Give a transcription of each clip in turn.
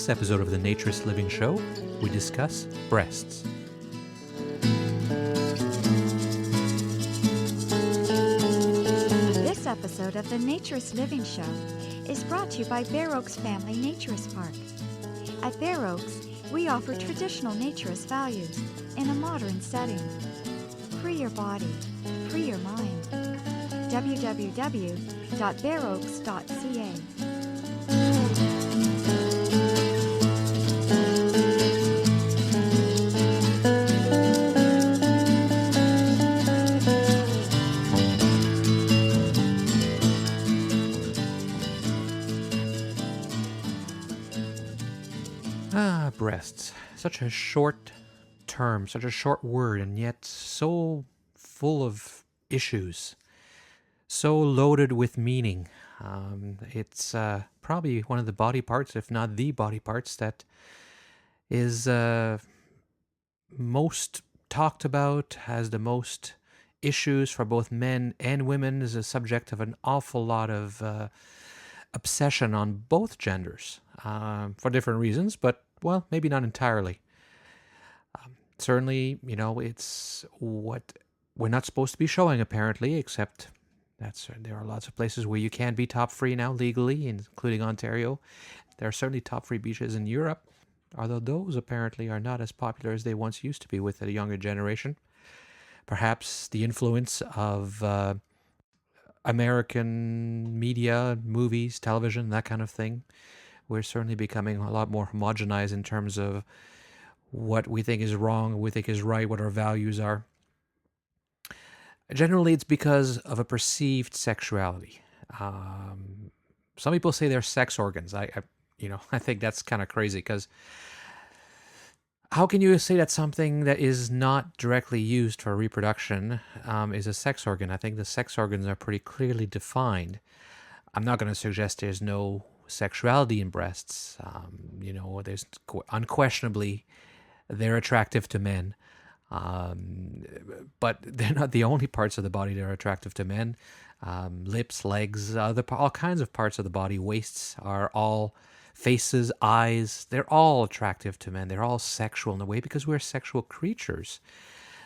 this episode of the Naturist Living Show, we discuss breasts. This episode of the Naturist Living Show is brought to you by Bare Oaks Family Naturist Park. At Bare Oaks, we offer traditional naturist values in a modern setting. Free your body, free your mind. www.bareoaks.ca. Breasts. Such a short term, such a short word, and yet so full of issues. So loaded with meaning. It's probably one of the body parts, if not the body parts, that is most talked about, has the most issues for both men and women, is a subject of an awful lot of obsession on both genders, for different reasons, but, well, maybe not entirely. Certainly, it's what we're not supposed to be showing, apparently, except there are lots of places where you can be top-free now legally, including Ontario. There are certainly top-free beaches in Europe, although those apparently are not as popular as they once used to be with the younger generation. Perhaps the influence of American media, movies, television, that kind of thing. We're certainly becoming a lot more homogenized in terms of what we think is wrong, what we think is right, what our values are. Generally, it's because of a perceived sexuality. Some people say they're sex organs. I think that's kind of crazy, because how can you say that something that is not directly used for reproduction is a sex organ? I think the sex organs are pretty clearly defined. I'm not going to suggest there's no sexuality in breasts. There's unquestionably they're attractive to men, but they're not the only parts of the body that are attractive to men. Lips, legs, all kinds of parts of the body, waists are all, faces, eyes, they're all attractive to men. They're all sexual in a way because we're sexual creatures.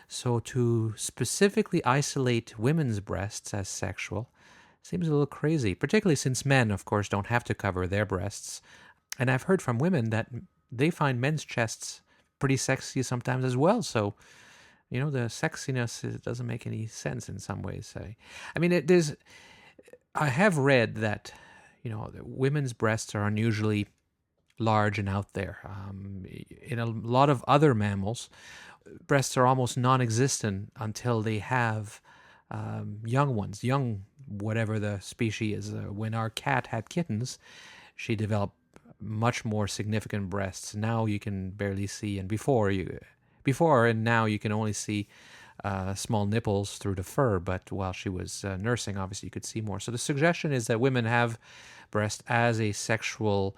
So to specifically isolate women's breasts as sexual seems a little crazy, particularly since men, of course, don't have to cover their breasts. And I've heard from women that they find men's chests pretty sexy sometimes as well. So, the sexiness doesn't make any sense in some ways. I have read that, women's breasts are unusually large and out there. In a lot of other mammals, breasts are almost non-existent until they have young ones, whatever the species is. When our cat had kittens, she developed much more significant breasts. Now you can barely see, and before and now you can only see small nipples through the fur, but while she was nursing, obviously you could see more. So the suggestion is that women have breast as a sexual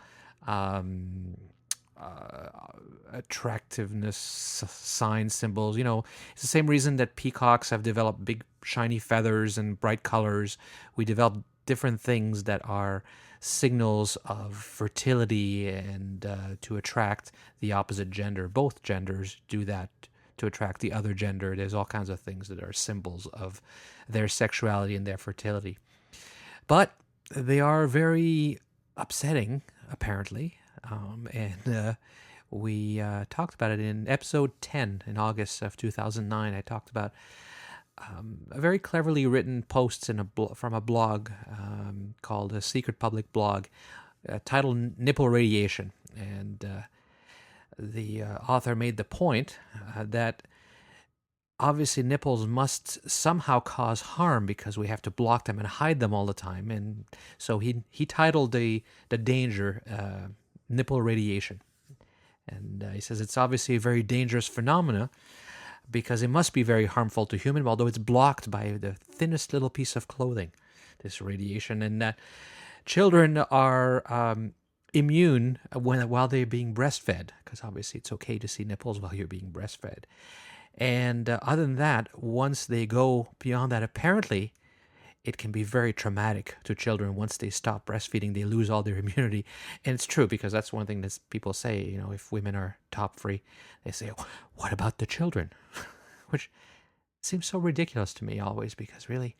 attractiveness sign, symbols. It's the same reason that peacocks have developed big shiny feathers and bright colors. We develop different things that are signals of fertility and to attract the opposite gender. Both genders do that to attract the other gender. There's all kinds of things that are symbols of their sexuality and their fertility. But they are very upsetting, apparently. We talked about it in episode 10 in August of 2009. I talked about a very cleverly written posts from a blog called a Secret Public blog titled Nipple Radiation. And the author made the point that obviously nipples must somehow cause harm because we have to block them and hide them all the time. And so he titled the danger nipple radiation. And he says it's obviously a very dangerous phenomena because it must be very harmful to human, although it's blocked by the thinnest little piece of clothing, this radiation. And that children are immune while they're being breastfed, because obviously it's okay to see nipples while you're being breastfed. And other than that, once they go beyond that, apparently it can be very traumatic to children. Once they stop breastfeeding, they lose all their immunity. And it's true, because that's one thing that people say, if women are top free, they say, oh, what about the children? Which seems so ridiculous to me always, because really,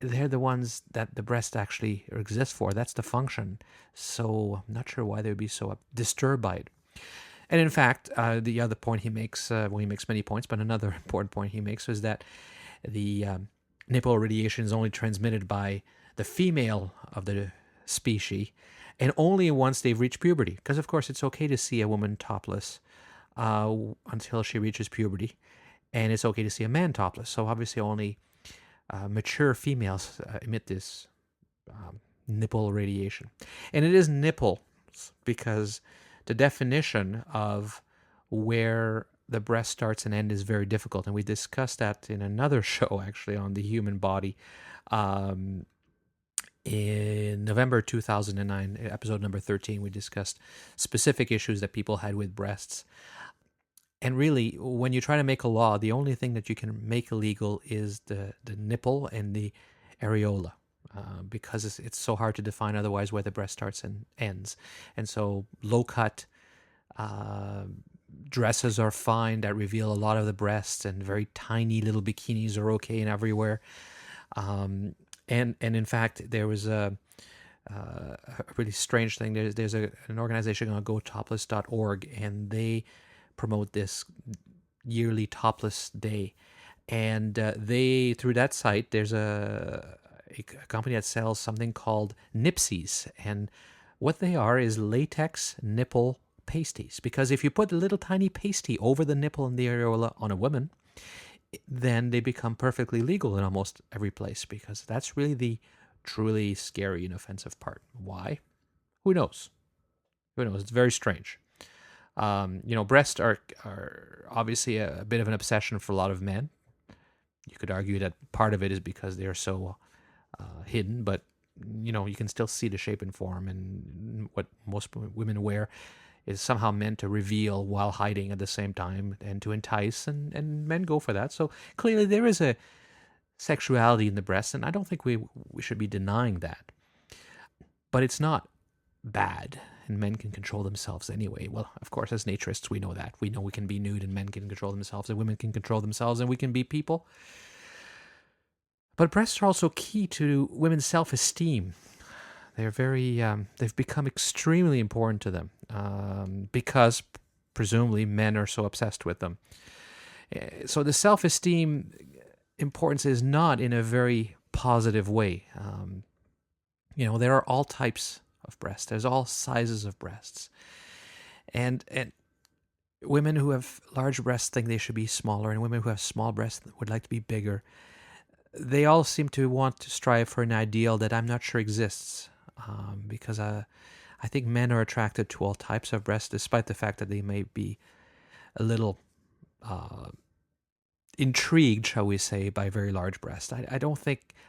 they're the ones that the breast actually exists for. That's the function. So I'm not sure why they would be so disturbed by it. And in fact, the other point he makes, he makes many points, but another important point he makes is that the nipple radiation is only transmitted by the female of the species, and only once they've reached puberty. Because, of course, it's okay to see a woman topless until she reaches puberty, and it's okay to see a man topless. So obviously only mature females emit this nipple radiation. And it is nipples because the definition of where the breast starts and ends is very difficult. And we discussed that in another show, actually, on the human body in November 2009, episode number 13. We discussed specific issues that people had with breasts. And really, when you try to make a law, the only thing that you can make illegal is the nipple and the areola, because it's so hard to define otherwise where the breast starts and ends. And so low-cut dresses are fine that reveal a lot of the breasts, and very tiny little bikinis are okay and everywhere. And in fact, there was a really strange thing. There's an organization called gotopless.org, and they promote this yearly topless day. And they, through that site, there's a company that sells something called Nipsies. And what they are is latex nipple pasties. Because if you put a little tiny pasty over the nipple and the areola on a woman, then they become perfectly legal in almost every place, because that's really the truly scary and offensive part. Why? Who knows? Who knows? It's very strange. Breasts are obviously a bit of an obsession for a lot of men. You could argue that part of it is because they are so hidden, but you can still see the shape and form, and what most women wear is somehow meant to reveal while hiding at the same time and to entice, and men go for that. So clearly there is a sexuality in the breast, and I don't think we should be denying that. But it's not bad, and men can control themselves anyway. Well, of course, as naturists, we know that. We know we can be nude, and men can control themselves, and women can control themselves, and we can be people. But breasts are also key to women's self-esteem. They're very, they've become extremely important to them because, presumably, men are so obsessed with them. So the self-esteem importance is not in a very positive way. There are all types of breasts. There's all sizes of breasts. And women who have large breasts think they should be smaller, and women who have small breasts would like to be bigger. They all seem to want to strive for an ideal that I'm not sure exists, because I think men are attracted to all types of breasts, despite the fact that they may be a little intrigued, shall we say, by very large breasts. I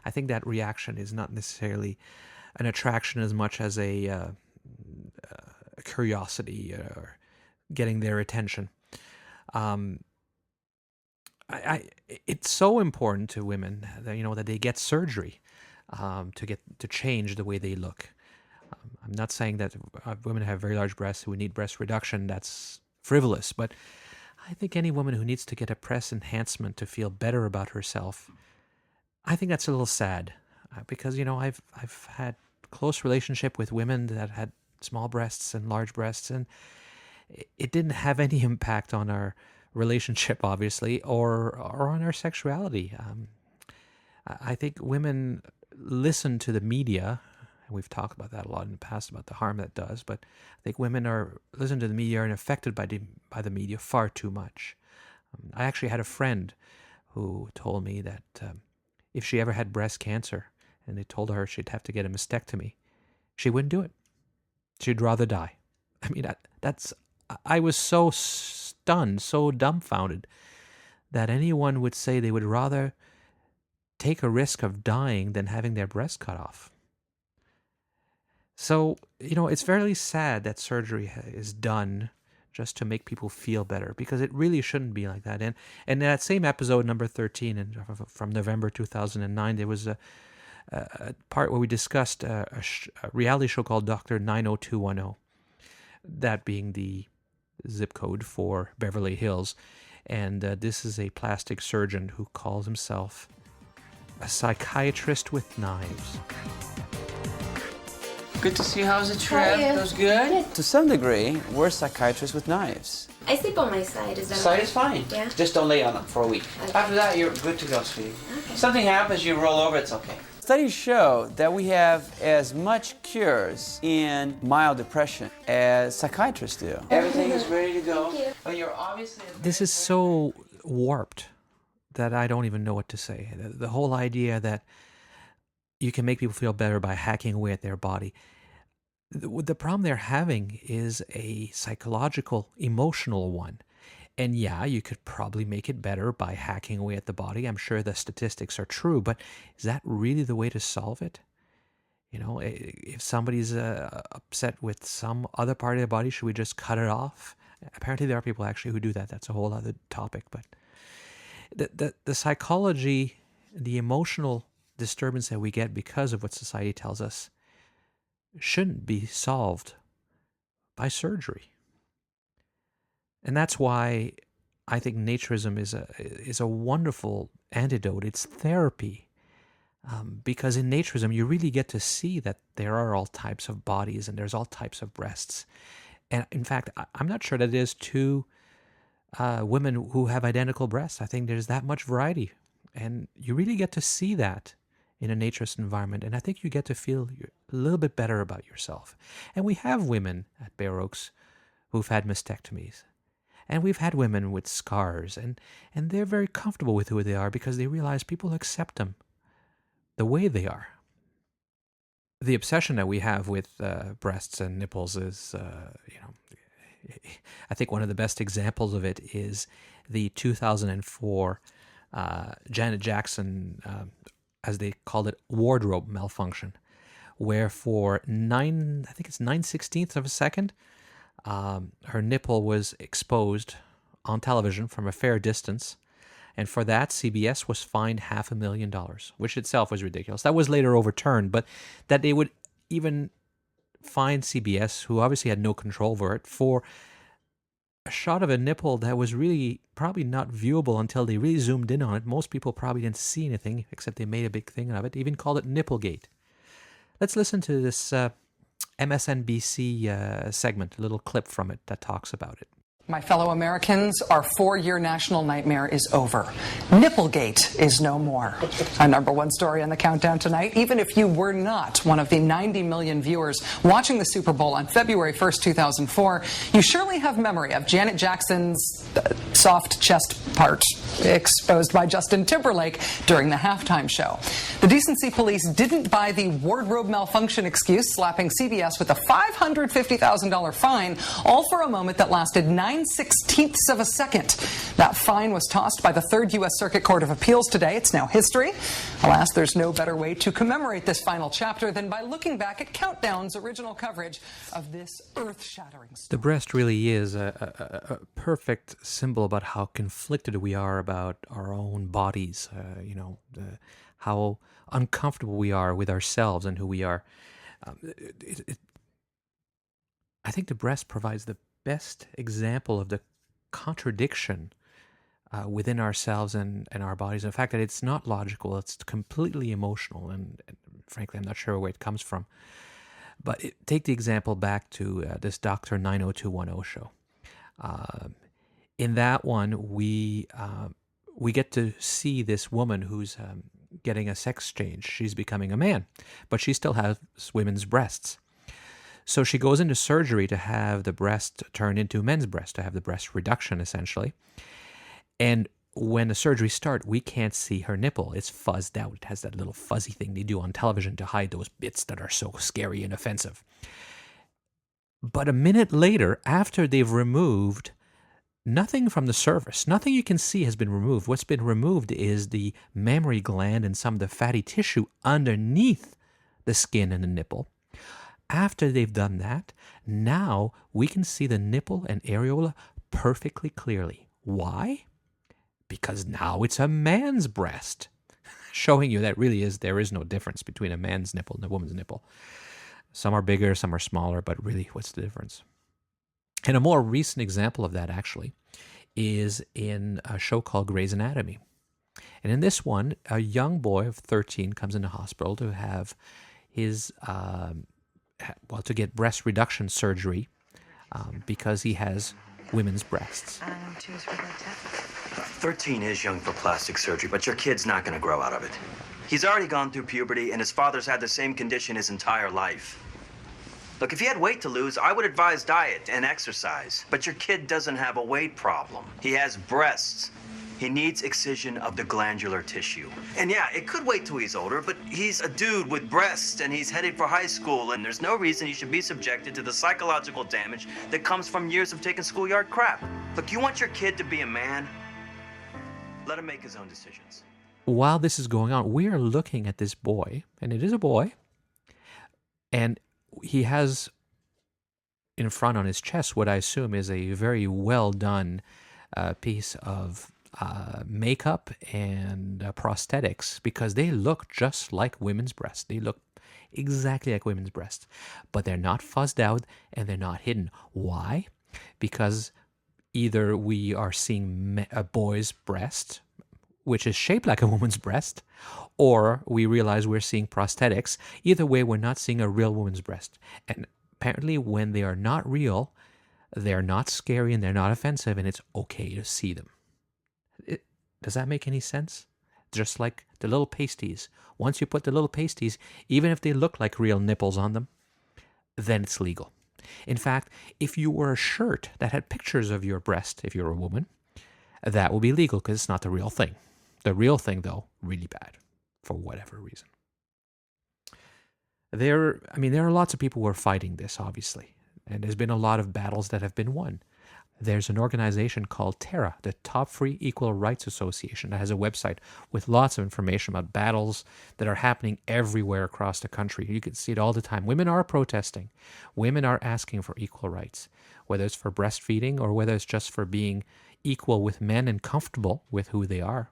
think that reaction is not necessarily an attraction as much as a curiosity or getting their attention. It's so important to women that that they get surgery to change the way they look. I'm not saying that women who have very large breasts who need breast reduction, that's frivolous, but I think any woman who needs to get a breast enhancement to feel better about herself, I think that's a little sad, because I've had close relationship with women that had small breasts and large breasts, and it didn't have any impact on our relationship, obviously, or on our sexuality. I think women listen to the media, and we've talked about that a lot in the past about the harm that does, but I think women listen to the media and affected by the media far too much. I actually had a friend who told me that if she ever had breast cancer and they told her she'd have to get a mastectomy, she wouldn't do it. She'd rather die. I mean, I was so stunned, so dumbfounded that anyone would say they would rather take a risk of dying than having their breast cut off. So, it's very sad that surgery is done just to make people feel better, because it really shouldn't be like that. And in that same episode, number 13, from November 2009, there was part where we discussed a reality show called Dr. 90210, that being the zip code for Beverly Hills. And this is a plastic surgeon who calls himself a psychiatrist with knives. Good to see you. How was the trip? That was good? To some degree, we're psychiatrists with knives. I sleep on my side. Is that Side is fine. Yeah. Just don't lay on it for a week. Okay. After that, you're good to go, sweetie. Okay. Something happens, you roll over, it's okay. Studies show that we have as much cures in mild depression as psychiatrists do. Everything is ready to go. Thank you. But you're obviously... This is so warped that I don't even know what to say. The whole idea that you can make people feel better by hacking away at their body. The problem they're having is a psychological, emotional one. And yeah, you could probably make it better by hacking away at the body. I'm sure the statistics are true, but is that really the way to solve it? You know, if somebody's upset with some other part of the body, should we just cut it off? Apparently there are people actually who do that. That's a whole other topic. But the psychology, the emotional disturbance that we get because of what society tells us shouldn't be solved by surgery. And that's why I think naturism is a wonderful antidote. It's therapy. Because in naturism, you really get to see that there are all types of bodies and there's all types of breasts. And in fact, I'm not sure that there's two women who have identical breasts. I think there's that much variety. And you really get to see that in a naturist environment. And I think you get to feel a little bit better about yourself. And we have women at Bare Oaks who've had mastectomies. And we've had women with scars. And they're very comfortable with who they are because they realize people accept them the way they are. The obsession that we have with breasts and nipples is, I think one of the best examples of it is the 2004 Janet Jackson, as they called it, wardrobe malfunction, where for 9/16 of a second, her nipple was exposed on television from a fair distance. And for that, CBS was fined $500,000, which itself was ridiculous. That was later overturned, but that they would even fine CBS, who obviously had no control over it, for a shot of a nipple that was really probably not viewable until they really zoomed in on it. Most people probably didn't see anything, except they made a big thing of it. They even called it Nipplegate. Let's listen to this MSNBC segment, a little clip from it that talks about it. My fellow Americans, our 4-year national nightmare is over. Nipplegate is no more. Our #1 story on the countdown tonight, even if you were not one of the 90 million viewers watching the Super Bowl on February 1st, 2004, you surely have memory of Janet Jackson's soft chest part exposed by Justin Timberlake during the halftime show. The decency police didn't buy the wardrobe malfunction excuse, slapping CBS with a $550,000 fine, all for a moment that lasted 9/16 of a second. That fine was tossed by the 3rd U.S. Circuit Court of Appeals today. It's now history. Alas, there's no better way to commemorate this final chapter than by looking back at Countdown's original coverage of this earth-shattering story. The breast really is a perfect symbol about how conflicted we are about our own bodies, how uncomfortable we are with ourselves and who we are. I think the breast provides the best example of the contradiction within ourselves and our bodies. And the fact that it's not logical, it's completely emotional, and frankly, I'm not sure where it comes from. But take the example back to this Dr. 90210 show. In that one, we get to see this woman who's getting a sex change. She's becoming a man, but she still has women's breasts. So she goes into surgery to have the breast turn into men's breast, to have the breast reduction, essentially. And when the surgery starts, we can't see her nipple. It's fuzzed out. It has that little fuzzy thing they do on television to hide those bits that are so scary and offensive. But a minute later, after they've removed nothing from the surface, nothing you can see has been removed. What's been removed is the mammary gland and some of the fatty tissue underneath the skin and the nipple. After they've done that, now we can see the nipple and areola perfectly clearly. Why? Because now it's a man's breast. showing you that there is no difference between a man's nipple and a woman's nipple. Some are bigger, some are smaller, but really, what's the difference? And a more recent example of that, actually, is in a show called Grey's Anatomy. And in this one, a young boy of 13 comes into hospital to have his, to get breast reduction surgery because he has women's breasts. 13 is young for plastic surgery, but your kid's not going to grow out of it. He's already gone through puberty, and his father's had the same condition his entire life. Look, if he had weight to lose, I would advise diet and exercise. But your kid doesn't have a weight problem. He has breasts. He needs excision of the glandular tissue. And yeah, it could wait till he's older, but he's a dude with breasts, and he's headed for high school, and there's no reason he should be subjected to the psychological damage that comes from years of taking schoolyard crap. Look, you want your kid to be a man? Let him make his own decisions. While this is going on, we are looking at this boy, and it is a boy, and he has in front on his chest what I assume is a very well done piece of makeup and prosthetics, because they look just like women's breasts. They look exactly like women's breasts, but they're not fuzzed out and they're not hidden. Why? Because either we are seeing a boy's breast, which is shaped like a woman's breast, or we realize we're seeing prosthetics. Either way, we're not seeing a real woman's breast. And apparently when they are not real, they're not scary and they're not offensive, and it's okay to see them. Does that make any sense? Just like the little pasties. Once you put the little pasties, even if they look like real nipples on them, then it's legal. In fact, if you wore a shirt that had pictures of your breast, if you're a woman, that will be legal because it's not the real thing. The real thing, though, really bad for whatever reason. There are lots of people who are fighting this, obviously, and there's been a lot of battles that have been won. There's an organization called TERA, the Topfree Equal Rights Association, that has a website with lots of information about battles that are happening everywhere across the country. You can see it all the time. Women are protesting. Women are asking for equal rights, whether it's for breastfeeding or whether it's just for being equal with men and comfortable with who they are.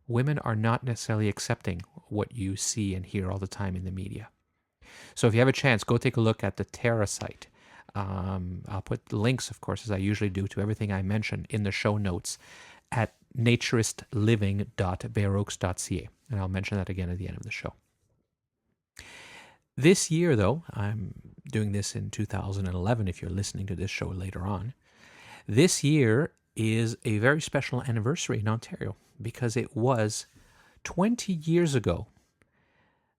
Women are not necessarily accepting what you see and hear all the time in the media. So if you have a chance, go take a look at the TERA site. I'll put links, of course, as I usually do, to everything I mention in the show notes at naturistliving.baroques.ca. And I'll mention that again at the end of the show. This year, though, I'm doing this in 2011 if you're listening to this show later on. This year is a very special anniversary in Ontario because it was 20 years ago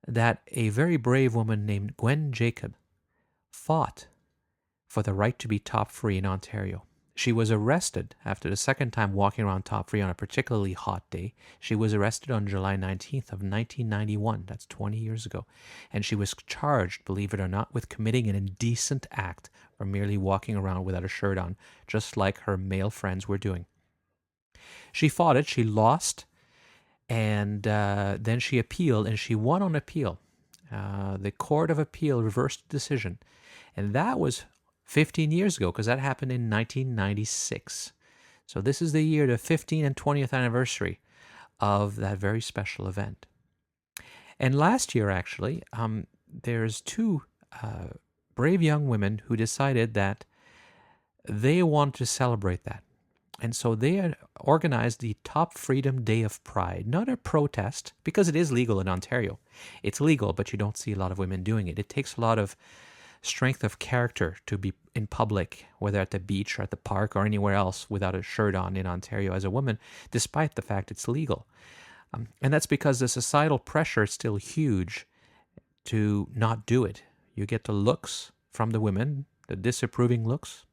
that a very brave woman named Gwen Jacob fought for the right to be top-free in Ontario. She was arrested after the second time walking around top-free on a particularly hot day. She was arrested on July 19th of 1991. That's 20 years ago. And she was charged, believe it or not, with committing an indecent act for merely walking around without a shirt on, just like her male friends were doing. She fought it. She lost. And then she appealed, and she won on appeal. The Court of Appeal reversed the decision. And that was 15 years ago, because that happened in 1996. So this is the year, the 15th and 20th anniversary of that very special event. And last year, actually, there's two brave young women who decided that they wanted to celebrate that. And so they had organized the Top Freedom Day of Pride, not a protest, because it is legal in Ontario. It's legal, but you don't see a lot of women doing it. It takes a lot of strength of character to be in public, whether at the beach or at the park or anywhere else, without a shirt on in Ontario as a woman, despite the fact it's legal. And that's because the societal pressure is still huge to not do it. You get the looks from the women, the disapproving looks,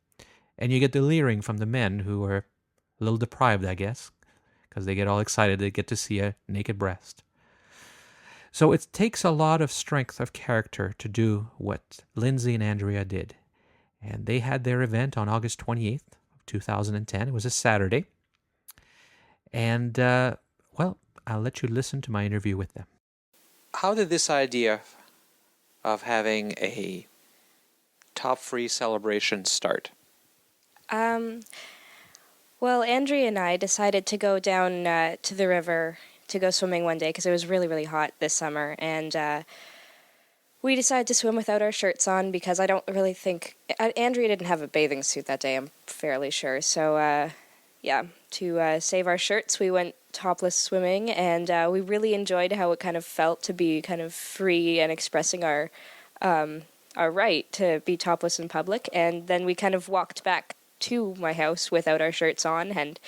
and you get the leering from the men who are a little deprived, I guess, because they get all excited they get to see a naked breast. So it takes a lot of strength of character to do what Lindsay and Andrea did. And they had their event on August 28th of 2010. It was a Saturday. And, well, I'll let you listen to my interview with them. How did this idea of having a top-free celebration start? Well, Andrea and I decided to go down to the river to go swimming one day because it was really, really hot this summer, and we decided to swim without our shirts on because I don't really think... Andrea didn't have a bathing suit that day, I'm fairly sure. So, to save our shirts, we went topless swimming, and we really enjoyed how it kind of felt to be kind of free and expressing our right to be topless in public. And then we kind of walked back to my house without our shirts on, and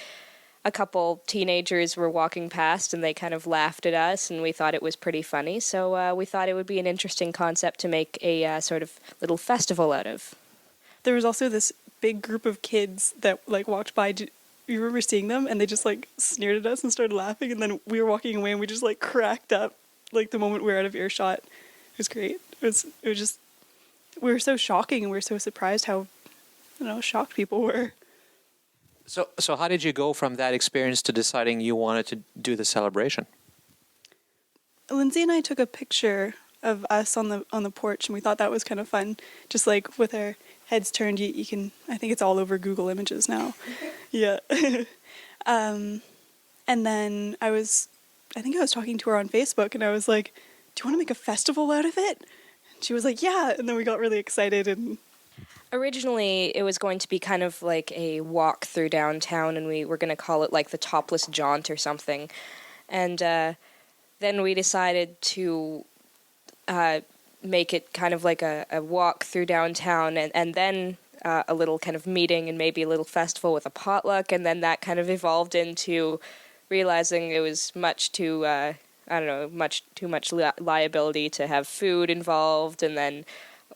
a couple teenagers were walking past and they kind of laughed at us, and we thought it was pretty funny. So we thought it would be an interesting concept to make a sort of little festival out of. There was also this big group of kids that like walked by. You remember seeing them, and they just like sneered at us and started laughing, and then we were walking away and we just like cracked up like the moment we were out of earshot. It was great. It was just, we were so shocking, and we were so surprised how, shocked people were. So how did you go from that experience to deciding you wanted to do the celebration? Lindsay and I took a picture of us on the porch, and we thought that was kind of fun. Just like with our heads turned, you can, I think it's all over Google Images now. Yeah. And then I think I was talking to her on Facebook, and I was like, do you want to make a festival out of it? And she was like, yeah. And then we got really excited. And originally, it was going to be kind of like a walk through downtown, and we were going to call it like the Topless Jaunt or something. And then we decided to make it kind of like a walk through downtown, and then a little kind of meeting and maybe a little festival with a potluck, and then that kind of evolved into realizing it was much too much liability to have food involved, and then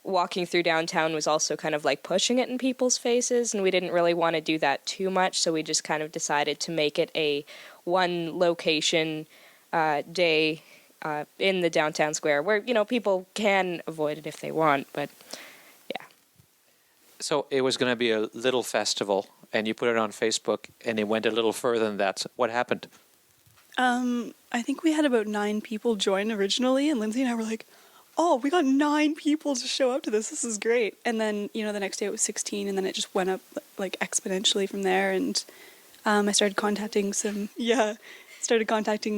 walking through downtown was also kind of like pushing it in people's faces, and we didn't really want to do that too much, so we just kind of decided to make it a one location day in the downtown square where, people can avoid it if they want, but yeah. So it was going to be a little festival, and you put it on Facebook, and it went a little further than that. So what happened? I think we had about 9 people join originally, and Lindsay and I were like, oh, we got 9 people to show up to this. This is great. And then, the next day it was 16, and then it just went up like exponentially from there. And I started contacting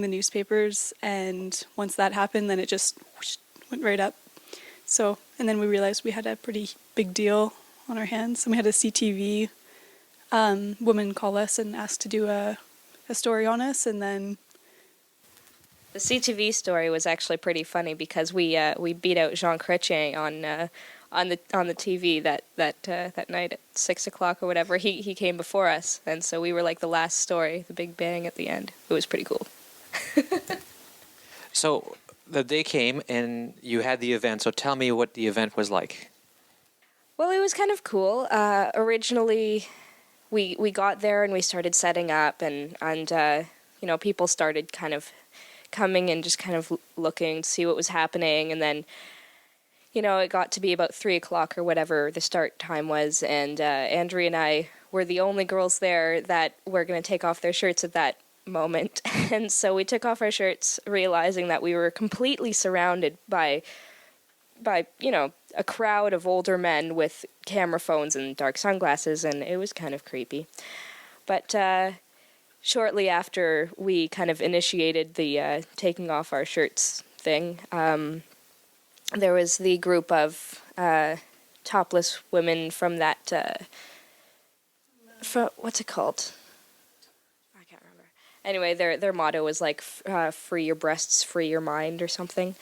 the newspapers, and once that happened, then it just went right up. So, and then we realized we had a pretty big deal on our hands, and we had a CTV woman call us and ask to do a story on us, and then the CTV story was actually pretty funny because we beat out Jean Chrétien on the TV that night at 6:00 or whatever. He came before us, and so we were like the last story, the big bang at the end. It was pretty cool. So the day came and you had the event. So tell me what the event was like. Well, it was kind of cool. Originally, we got there and we started setting up, and people started kind of coming and just kind of looking to see what was happening, and then it got to be about 3:00 or whatever the start time was, and Andrea and I were the only girls there that were going to take off their shirts at that moment. And so we took off our shirts, realizing that we were completely surrounded by a crowd of older men with camera phones and dark sunglasses, and it was kind of creepy. But shortly after we kind of initiated the taking off our shirts thing, there was the group of topless women from that, what's it called? I can't remember. Anyway, their motto was like, free your breasts, free your mind, or something.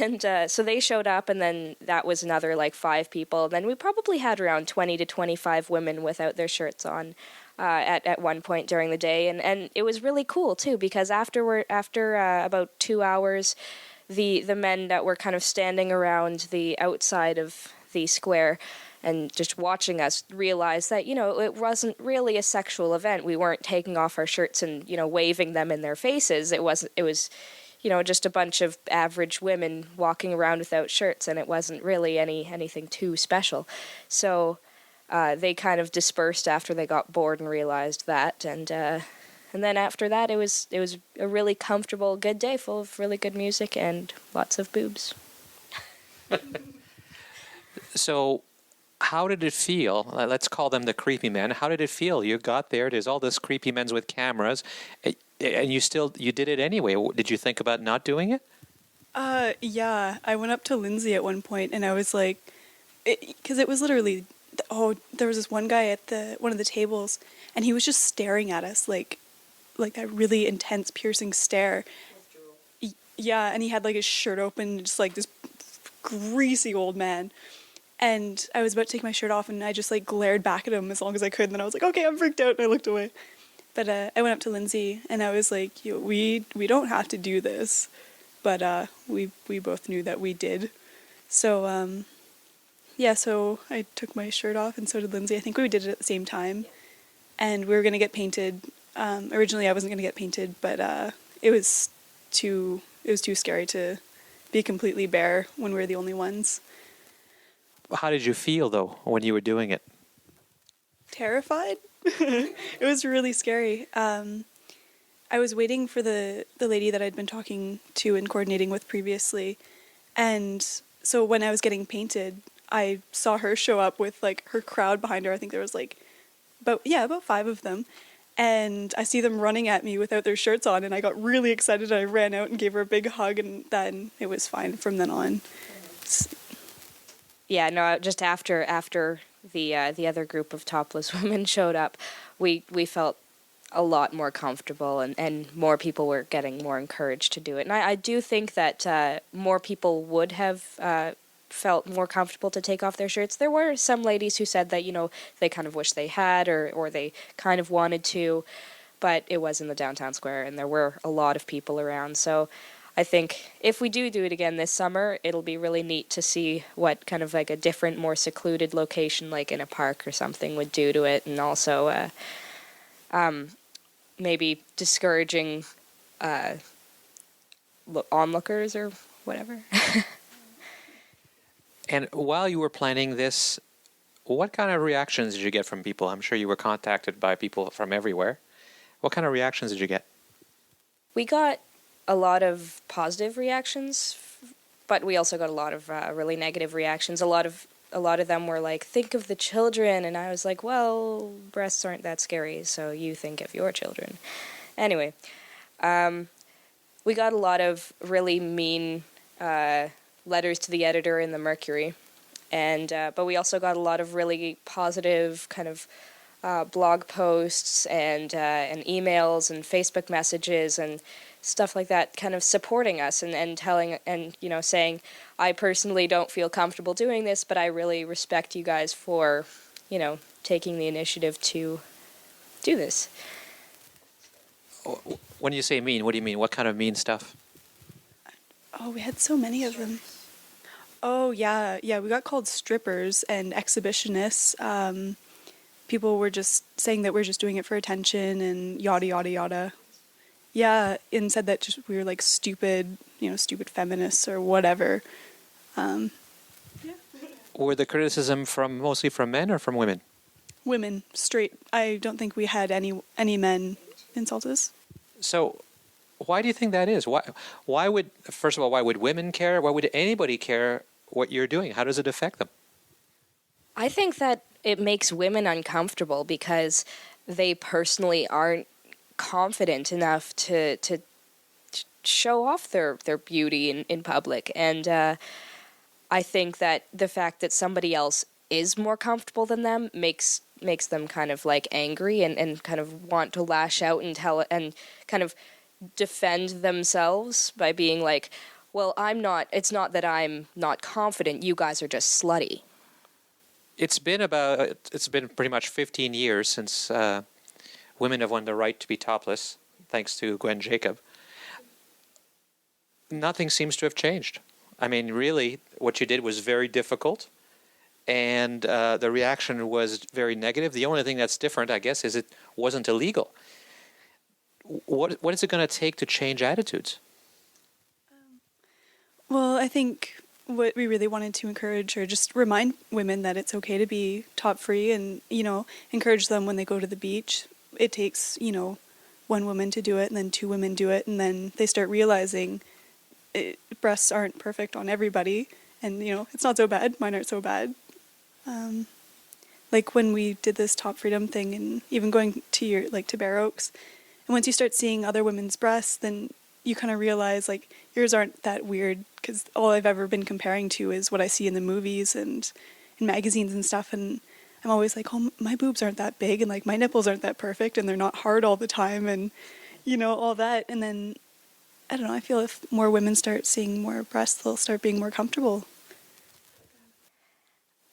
And so they showed up, and then that was another like 5 people. Then we probably had around 20 to 25 women without their shirts on at one point during the day. And it was really cool, too, because after about 2 hours, the men that were kind of standing around the outside of the square and just watching us realized that, it wasn't really a sexual event. We weren't taking off our shirts and, waving them in their faces. It was, just a bunch of average women walking around without shirts, and it wasn't really anything too special. So they kind of dispersed after they got bored and realized that, and then after that, it was a really comfortable, good day full of really good music and lots of boobs. So How did it feel? Let's call them the creepy men. How did it feel? You got there. There's all this creepy men with cameras, and you did it anyway. Did you think about not doing it? Yeah. I went up to Lindsay at one point, and I was like, because it was literally, there was this one guy at one of the tables, and he was just staring at us like that really intense, piercing stare. Yeah, and he had like his shirt open, just like this greasy old man. And I was about to take my shirt off, and I just like glared back at him as long as I could. And then I was like, okay, I'm freaked out, and I looked away. But I went up to Lindsay, and I was like, we don't have to do this, but we both knew that we did. So yeah, so I took my shirt off, and so did Lindsay. I think we did it at the same time, and we were gonna get painted. Originally, I wasn't gonna get painted, but it was too scary to be completely bare when we were the only ones. How did you feel, though, when you were doing it? Terrified. It was really scary. I was waiting for the lady that I'd been talking to and coordinating with previously, and so when I was getting painted, I saw her show up with like her crowd behind her. I think there was like about 5 of them, and I see them running at me without their shirts on, and I got really excited. I ran out and gave her a big hug, and then it was fine from then on. Yeah, no, just after the other group of topless women showed up, we felt a lot more comfortable, and more people were getting more encouraged to do it. And I do think that more people would have felt more comfortable to take off their shirts. There were some ladies who said that, they kind of wish they had or they kind of wanted to, but it was in the downtown square, and there were a lot of people around. So I think if we do it again this summer, it'll be really neat to see what kind of like a different, more secluded location, like in a park or something, would do to it, and also maybe discouraging onlookers or whatever. And while you were planning this, what kind of reactions did you get from people? I'm sure you were contacted by people from everywhere. What kind of reactions did you get? We got a lot of positive reactions, but we also got a lot of really negative reactions. A lot of them were like, think of the children, and I was like, well, breasts aren't that scary, so you think of your children. Anyway, we got a lot of really mean letters to the editor in the Mercury, and but we also got a lot of really positive kind of blog posts and emails and Facebook messages and stuff like that, kind of supporting us and telling and saying, I personally don't feel comfortable doing this, but I really respect you guys for taking the initiative to do this. When you say mean, what do you mean? What kind of mean stuff? Oh, we had so many of them. Oh, yeah, we got called strippers and exhibitionists. People were just saying that we're just doing it for attention and yada, yada, yada. Yeah, and said that just we were like stupid, stupid feminists or whatever. Yeah. Were the criticism mostly from men or from women? Women, straight. I don't think we had any men insult us. So, why do you think that is? Why would, first of all, why would women care? Why would anybody care what you're doing? How does it affect them? I think that it makes women uncomfortable because they personally aren't confident enough to show off their beauty in public. And I think that the fact that somebody else is more comfortable than them makes them kind of like angry and kind of want to lash out and tell and kind of defend themselves by being like, well, it's not that I'm not confident, you guys are just slutty. It's been pretty much 15 years since women have won the right to be topless, thanks to Gwen Jacob. Nothing seems to have changed. I mean, really, what you did was very difficult, and the reaction was very negative. The only thing that's different, I guess, is it wasn't illegal. What is it going to take to change attitudes? Well, I think what we really wanted to encourage or just remind women that it's okay to be top-free and, encourage them when they go to the beach. It takes, one woman to do it and then 2 women do it, and then they start realizing breasts aren't perfect on everybody and, it's not so bad. Mine aren't so bad. like when we did this top freedom thing, and even going to your to Bare Oaks, and once you start seeing other women's breasts, then you kind of realize like yours aren't that weird, because all I've ever been comparing to is what I see in the movies and in magazines and stuff, and I'm always like, oh, my boobs aren't that big, and like my nipples aren't that perfect, and they're not hard all the time, and all that. And then I don't know, I feel if more women start seeing more breasts, they'll start being more comfortable.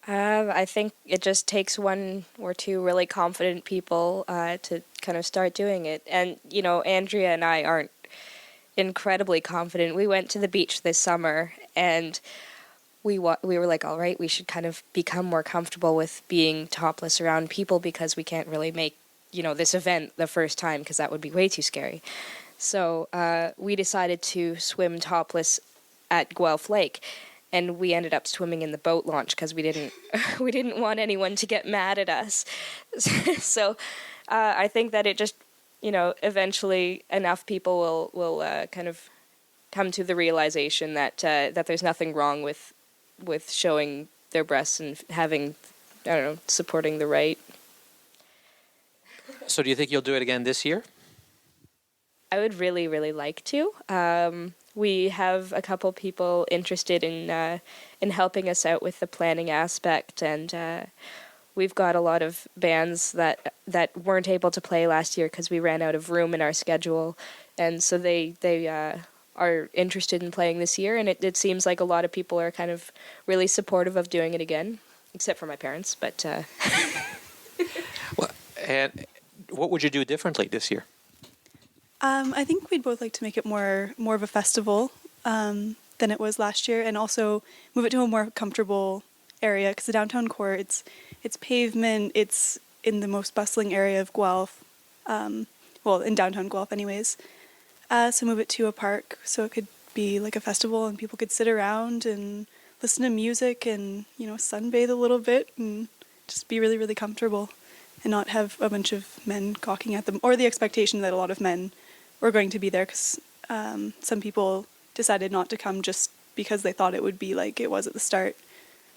I think it just takes one or two really confident people to kind of start doing it. And, Andrea and I aren't incredibly confident. We went to the beach this summer, and we were like, all right, we should kind of become more comfortable with being topless around people, because we can't really make, this event the first time, because that would be way too scary. So we decided to swim topless at Guelph Lake. And we ended up swimming in the boat launch because we didn't want anyone to get mad at us. So I think that it just, eventually enough people will kind of come to the realization that that there's nothing wrong with showing their breasts and having, supporting the right. So do you think you'll do it again this year? I would really, really like to. We have a couple people interested in helping us out with the planning aspect, and we've got a lot of bands that weren't able to play last year because we ran out of room in our schedule, and so they are interested in playing this year, and it seems like a lot of people are kind of really supportive of doing it again, except for my parents. But Well, and what would you do differently this year? I think we'd both like to make it more of a festival than it was last year, and also move it to a more comfortable area, because the downtown core, it's pavement, it's in the most bustling area of Guelph, in downtown Guelph anyways. So move it to a park so it could be like a festival, and people could sit around and listen to music and, sunbathe a little bit and just be really, really comfortable, and not have a bunch of men gawking at them, or the expectation that a lot of men were going to be there, because some people decided not to come just because they thought it would be like it was at the start.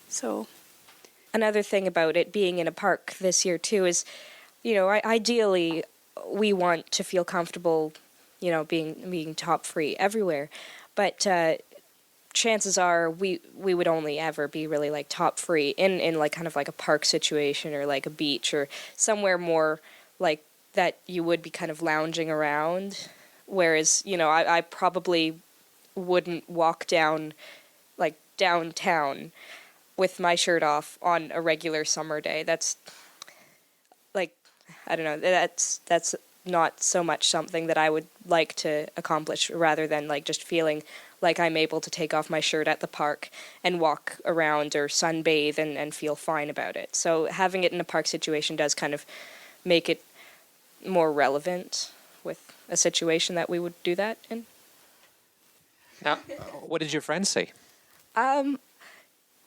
So another thing about it being in a park this year too is, ideally we want to feel comfortable, being top free everywhere, but chances are we would only ever be really like top free in like kind of like a park situation, or like a beach, or somewhere more like that you would be kind of lounging around. Whereas, I probably wouldn't walk down like downtown with my shirt off on a regular summer day. That's like, I don't know, that's not so much something that I would like to accomplish, rather than like just feeling like I'm able to take off my shirt at the park and walk around or sunbathe and feel fine about it. So having it in a park situation does kind of make it more relevant with a situation that we would do that in. Now, what did your friends say? A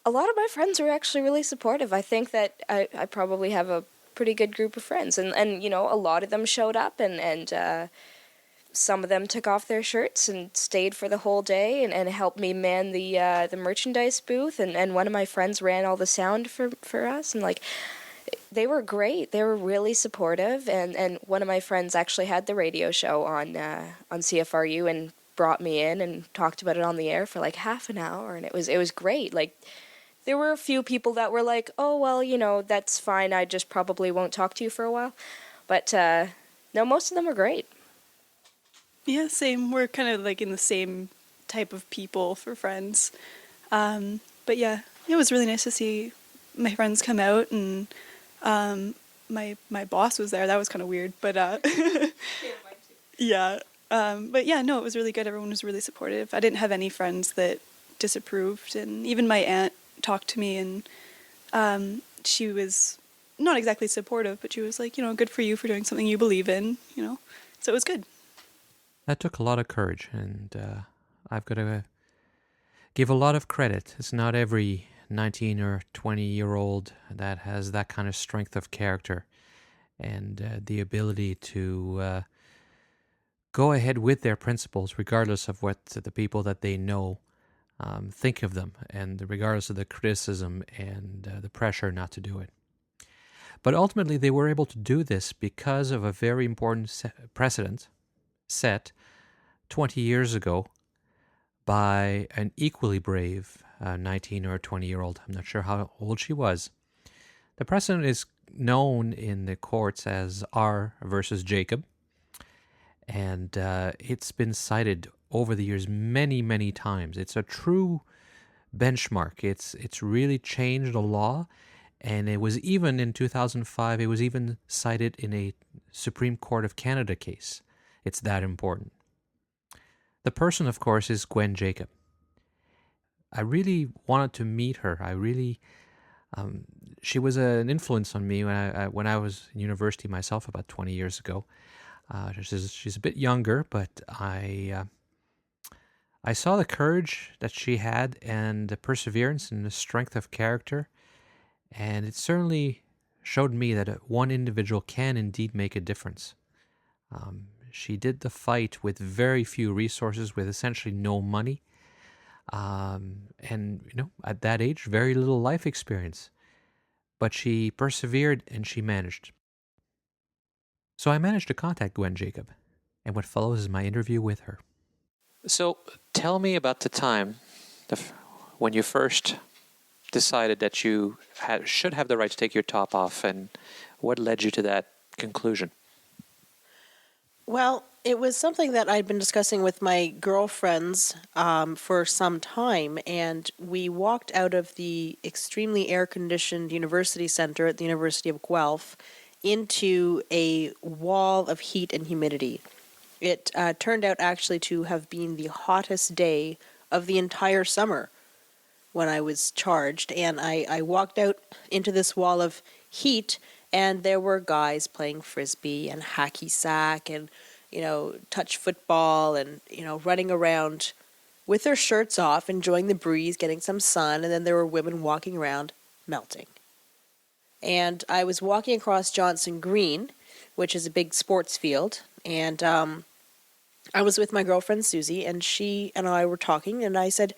lot of my friends were actually really supportive. I think that I probably have a pretty good group of friends, and a lot of them showed up, and some of them took off their shirts and stayed for the whole day and helped me man the merchandise booth, and one of my friends ran all the sound for us, and like, they were great. They were really supportive, and one of my friends actually had the radio show on CFRU and brought me in and talked about it on the air for like half an hour, and it was great. Like, there were a few people that were like, oh, well, that's fine, I just probably won't talk to you for a while. But no, most of them were great. yeah, same. We're kind of like in the same type of people for friends. But yeah, it was really nice to see my friends come out, and my boss was there. That was kind of weird, but yeah. But yeah, no, it was really good. Everyone was really supportive. I didn't have any friends that disapproved, and even my aunt talked to me, and she was not exactly supportive, but she was like, good for you for doing something you believe in, so it was good. That took a lot of courage, and I've got to give a lot of credit. It's not every 19 or 20-year-old that has that kind of strength of character and the ability to go ahead with their principles, regardless of what the people that they know think of them, and regardless of the criticism and the pressure not to do it. But ultimately, they were able to do this because of a very important precedent set 20 years ago by an equally brave 19 or 20-year-old. I'm not sure how old she was. The precedent is known in the courts as R versus Jacob, and it's been cited over the years many, many times. It's a true benchmark. It's really changed the law, and it was even in 2005, it was even cited in a Supreme Court of Canada case. It's that important. The person, of course, is Gwen Jacob. I really wanted to meet her. I really, she was an influence on me when I was in university myself about 20 years ago. She's a bit younger, but I saw the courage that she had and the perseverance and the strength of character, and it certainly showed me that one individual can indeed make a difference. She did the fight with very few resources, with essentially no money, and at that age, very little life experience. But she persevered and she managed. So I managed to contact Gwen Jacob, and what follows is my interview with her. So tell me about the time when you first decided that you should have the right to take your top off, and what led you to that conclusion? Well, it was something that I'd been discussing with my girlfriends for some time, and we walked out of the extremely air-conditioned university center at the University of Guelph into a wall of heat and humidity. It turned out actually to have been the hottest day of the entire summer when I was charged, and I walked out into this wall of heat, and there were guys playing frisbee and hacky sack and, touch football and, running around with their shirts off, enjoying the breeze, getting some sun, and then there were women walking around melting. And I was walking across Johnson Green, which is a big sports field, and I was with my girlfriend Susie, and she and I were talking, and I said,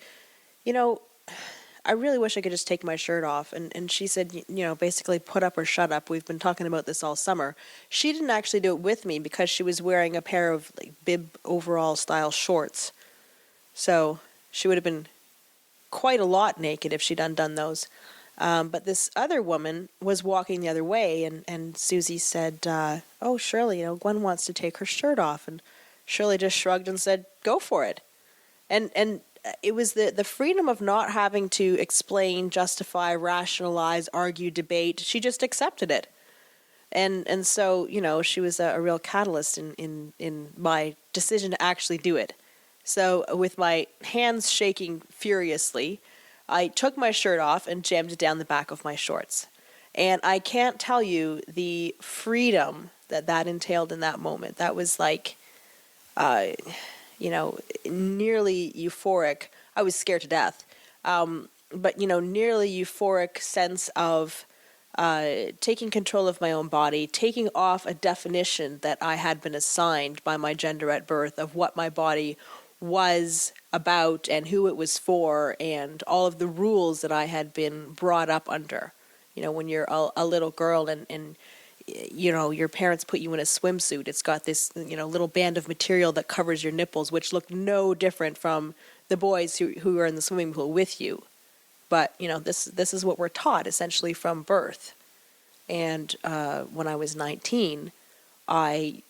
I really wish I could just take my shirt off. And she said, basically put up or shut up. We've been talking about this all summer. She didn't actually do it with me because she was wearing a pair of bib overall style shorts. So she would have been quite a lot naked if she'd undone those. But this other woman was walking the other way, and Susie said, oh, Shirley, Gwen wants to take her shirt off. And Shirley just shrugged and said, go for it. And it was the freedom of not having to explain, justify, rationalize, argue, debate. She just accepted it. And so, she was a real catalyst in my decision to actually do it. So with my hands shaking furiously, I took my shirt off and jammed it down the back of my shorts. And I can't tell you the freedom that entailed in that moment. That was like, nearly euphoric. I was scared to death. But, nearly euphoric sense of taking control of my own body, taking off a definition that I had been assigned by my gender at birth of what my body was about and who it was for, and all of the rules that I had been brought up under. When you're a little girl and your parents put you in a swimsuit, it's got this, little band of material that covers your nipples, which look no different from the boys who are in the swimming pool with you. But, this is what we're taught essentially from birth. And when I was 19, I,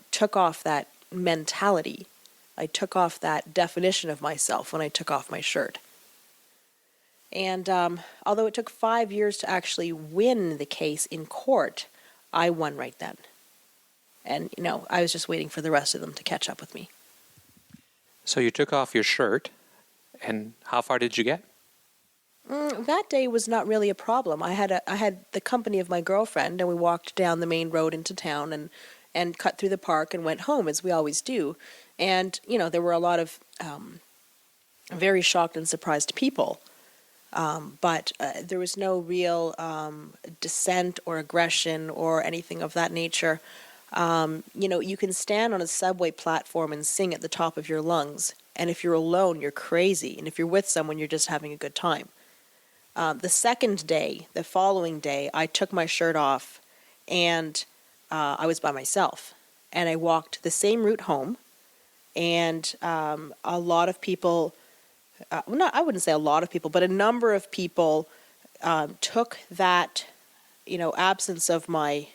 took off that mentality. I took off that definition of myself when I took off my shirt. And although it took 5 years to actually win the case in court, I won right then. And, I was just waiting for the rest of them to catch up with me. So you took off your shirt, and how far did you get? That day was not really a problem. I had the company of my girlfriend, and we walked down the main road into town and cut through the park and went home, as we always do. And, there were a lot of very shocked and surprised people. But there was no real dissent or aggression or anything of that nature. You can stand on a subway platform and sing at the top of your lungs. And if you're alone, you're crazy. And if you're with someone, you're just having a good time. The second day, the following day, I took my shirt off, and I was by myself. And I walked the same route home, and a lot of people, I wouldn't say a lot of people, but a number of people took that, absence of my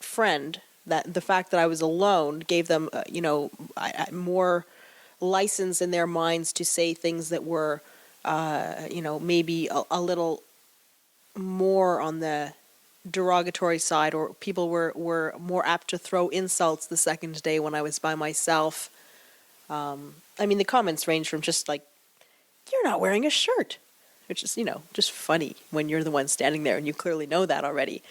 friend, that the fact that I was alone gave them, more license in their minds to say things that were, maybe a little more on the derogatory side, or people were more apt to throw insults the second day when I was by myself. The comments range from just like, "You're not wearing a shirt," which is, just funny when you're the one standing there and you clearly know that already.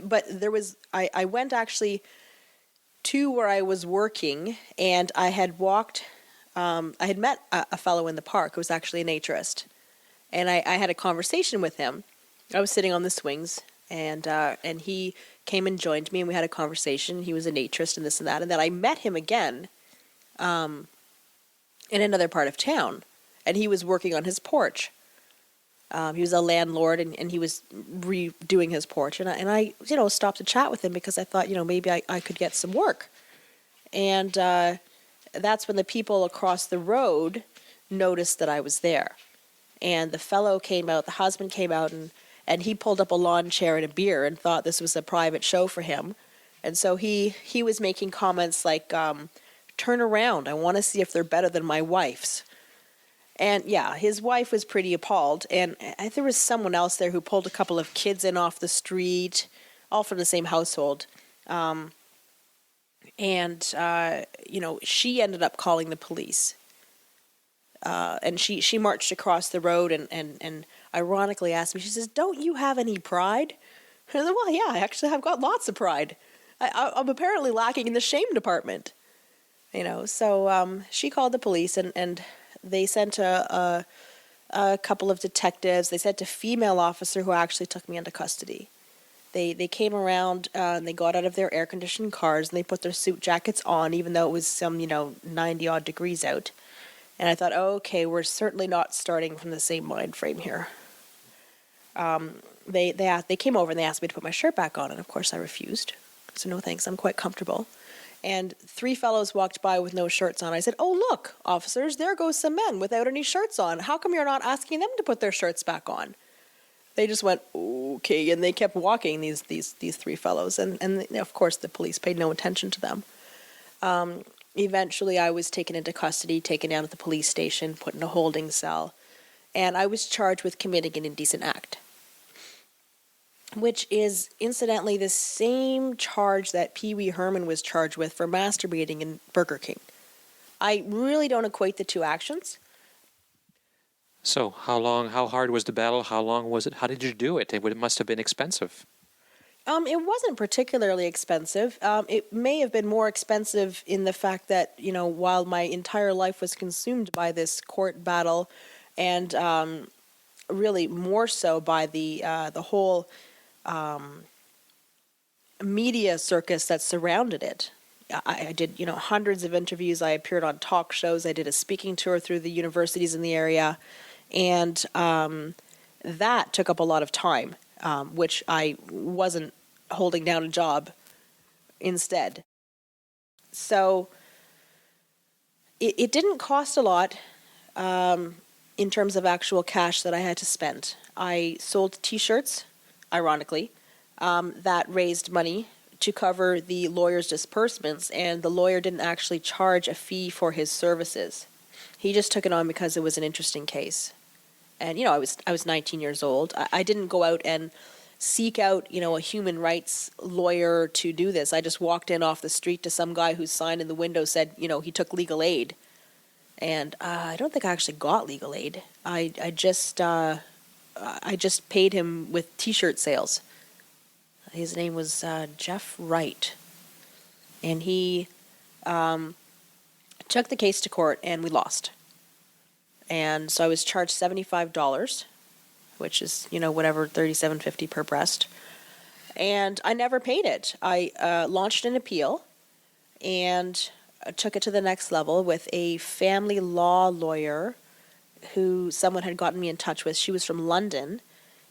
But there was, I went actually to where I was working, and I had walked, I had met a fellow in the park who was actually a naturist, and I had a conversation with him. I was sitting on the swings, and he came and joined me, and we had a conversation. He was a naturist and this and that, and then I met him again in another part of town, and he was working on his porch. He was a landlord, and he was redoing his porch, and I stopped to chat with him because I thought, maybe I could get some work. And that's when the people across the road noticed that I was there. And the fellow came out, the husband came out, and he pulled up a lawn chair and a beer and thought this was a private show for him. And so he was making comments like, "Turn around, I want to see if they're better than my wife's." And yeah, his wife was pretty appalled, and there was someone else there who pulled a couple of kids in off the street, all from the same household. She ended up calling the police. And she marched across the road and ironically asked me, she says, "Don't you have any pride?" I said, "Well, yeah, I actually have got lots of pride. I'm apparently lacking in the shame department." So she called the police, and they sent a couple of detectives. They sent a female officer who actually took me into custody. They came around, and they got out of their air-conditioned cars, and they put their suit jackets on, even though it was some, 90-odd degrees out. And I thought, okay, we're certainly not starting from the same mind frame here. They came over, and they asked me to put my shirt back on, and of course I refused. So no thanks, I'm quite comfortable. And 3 fellows walked by with no shirts on. I said, "Oh, look, officers, there goes some men without any shirts on. How come you're not asking them to put their shirts back on?" They just went, "Okay," and they kept walking, these 3 fellows. And of course, the police paid no attention to them. Eventually, I was taken into custody, taken down to the police station, put in a holding cell, and I was charged with committing an indecent act, which is, incidentally, the same charge that Pee Wee Herman was charged with for masturbating in Burger King. I really don't equate the two actions. So, how hard was the battle? How long was it? How did you do it? It must have been expensive. It wasn't particularly expensive. It may have been more expensive in the fact that, while my entire life was consumed by this court battle, and really more so by the whole media circus that surrounded it. I did, hundreds of interviews. I appeared on talk shows. I did a speaking tour through the universities in the area, and that took up a lot of time, which I wasn't holding down a job instead. So it didn't cost a lot in terms of actual cash that I had to spend. I sold T-shirts, ironically, that raised money to cover the lawyer's disbursements, and the lawyer didn't actually charge a fee for his services. He just took it on because it was an interesting case. And, I was 19 years old. I didn't go out and seek out, a human rights lawyer to do this. I just walked in off the street to some guy whose sign in the window said, he took legal aid. And I don't think I actually got legal aid. I just paid him with T-shirt sales. His name was Jeff Wright. And he took the case to court, and we lost. And so I was charged $75, which is, whatever, $37.50 per breast. And I never paid it. I launched an appeal and took it to the next level with a family law lawyer who someone had gotten me in touch with. She was from London,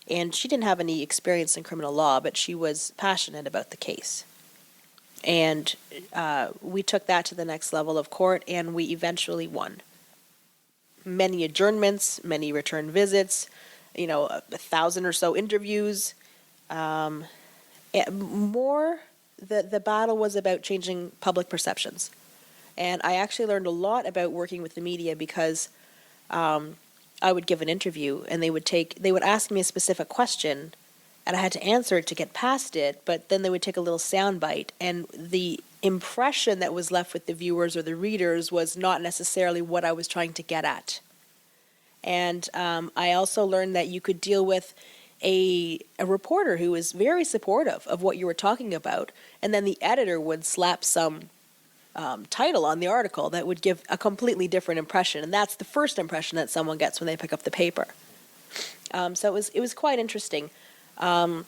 and she didn't have any experience in criminal law, but she was passionate about the case. And we took that to the next level of court, and we eventually won. Many adjournments, many return visits, 1,000 or so interviews. The battle was about changing public perceptions. And I actually learned a lot about working with the media because I would give an interview and they would ask me a specific question and I had to answer it to get past it, but then they would take a little sound bite, and the impression that was left with the viewers or the readers was not necessarily what I was trying to get at. And I also learned that you could deal with a reporter who was very supportive of what you were talking about, and then the editor would slap some title on the article that would give a completely different impression, and that's the first impression that someone gets when they pick up the paper. So it was quite interesting, and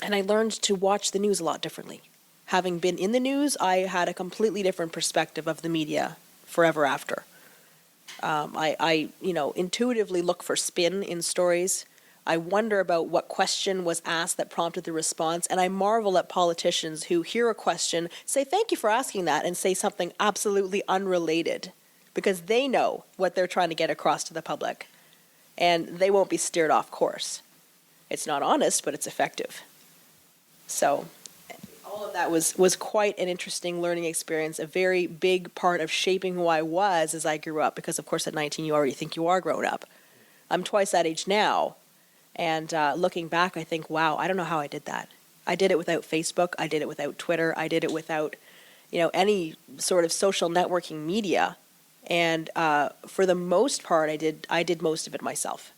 I learned to watch the news a lot differently. Having been in the news, I had a completely different perspective of the media forever after. I intuitively look for spin in stories. I wonder about what question was asked that prompted the response, and I marvel at politicians who hear a question, say thank you for asking that, and say something absolutely unrelated, because they know what they're trying to get across to the public, and they won't be steered off course. It's not honest, but it's effective. So all of that was quite an interesting learning experience, a very big part of shaping who I was as I grew up, because of course at 19 you already think you are grown up. I'm twice that age now. And looking back, I think, wow, I don't know how I did that. I did it without Facebook. I did it without Twitter. I did it without, any sort of social networking media. And for the most part, I did most of it myself.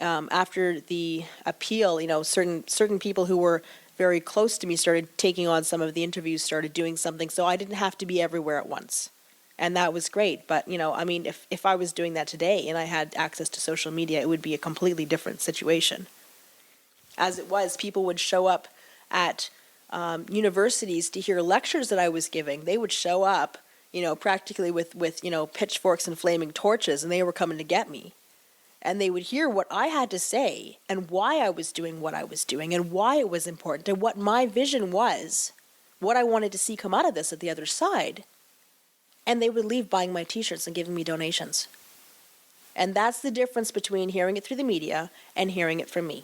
After the appeal, certain people who were very close to me started taking on some of the interviews, started doing something, so I didn't have to be everywhere at once. And that was great. But, if I was doing that today and I had access to social media, it would be a completely different situation. As it was, people would show up at universities to hear lectures that I was giving. They would show up, practically with pitchforks and flaming torches, and they were coming to get me. And they would hear what I had to say and why I was doing what I was doing and why it was important and what my vision was, what I wanted to see come out of this at the other side. And they would leave buying my t-shirts and giving me donations. And that's the difference between hearing it through the media and hearing it from me.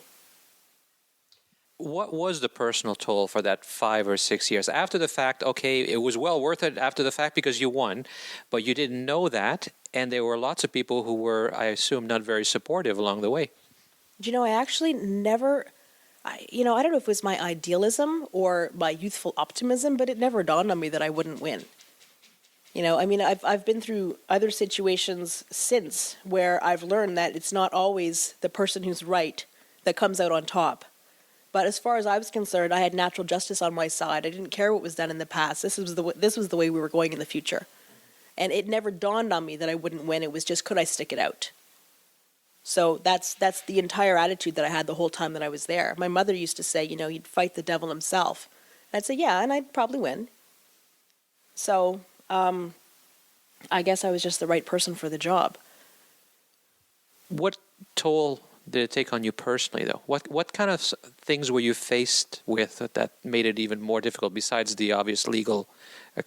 What was the personal toll for that 5 or 6 years? After the fact, okay, it was well worth it after the fact because you won, but you didn't know that, and there were lots of people who were, I assume, not very supportive along the way. I actually never, I don't know if it was my idealism or my youthful optimism, but it never dawned on me that I wouldn't win. I've been through other situations since where I've learned that it's not always the person who's right that comes out on top. But as far as I was concerned, I had natural justice on my side. I didn't care what was done in the past. This was the way we were going in the future. And it never dawned on me that I wouldn't win. It was just, could I stick it out? So that's the entire attitude that I had the whole time that I was there. My mother used to say, you'd fight the devil himself. And I'd say, yeah, and I'd probably win. So I guess I was just the right person for the job. What toll did it take on you personally, though? What kind of things were you faced with that made it even more difficult, besides the obvious legal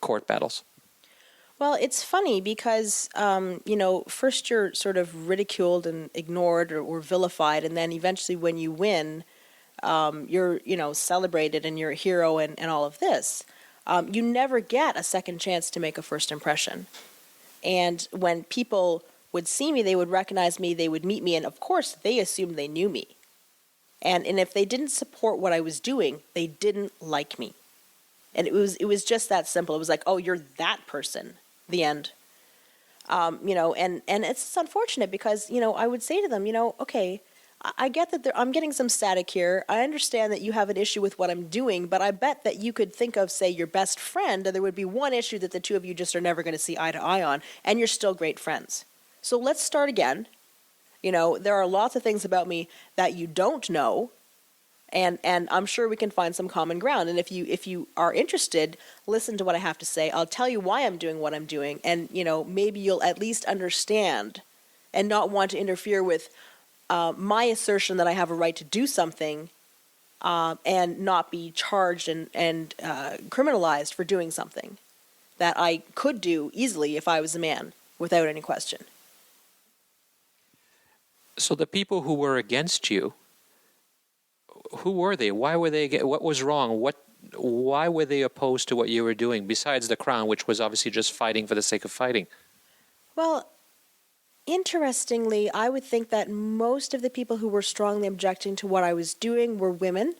court battles? Well, it's funny because, first you're sort of ridiculed and ignored or vilified, and then eventually when you win, you're, celebrated and you're a hero and all of this. You never get a second chance to make a first impression. And when people would see me, they would recognize me, they would meet me, and of course they assumed they knew me. And if they didn't support what I was doing, they didn't like me. And it was just that simple. It was like, oh, you're that person. The end. And it's unfortunate because, I would say to them, okay, I get that I'm getting some static here. I understand that you have an issue with what I'm doing, but I bet that you could think of, say, your best friend, and there would be one issue that the two of you just are never going to see eye to eye on, and you're still great friends. So let's start again. There are lots of things about me that you don't know, and I'm sure we can find some common ground. And if you are interested, listen to what I have to say. I'll tell you why I'm doing what I'm doing, and maybe you'll at least understand and not want to interfere with my assertion that I have a right to do something and not be charged and criminalized for doing something that I could do easily if I was a man without any question. So the people who were against you, who were they? Why were they? What was wrong? Why were they opposed to what you were doing, besides the Crown, which was obviously just fighting for the sake of fighting? Well, interestingly, I would think that most of the people who were strongly objecting to what I was doing were women,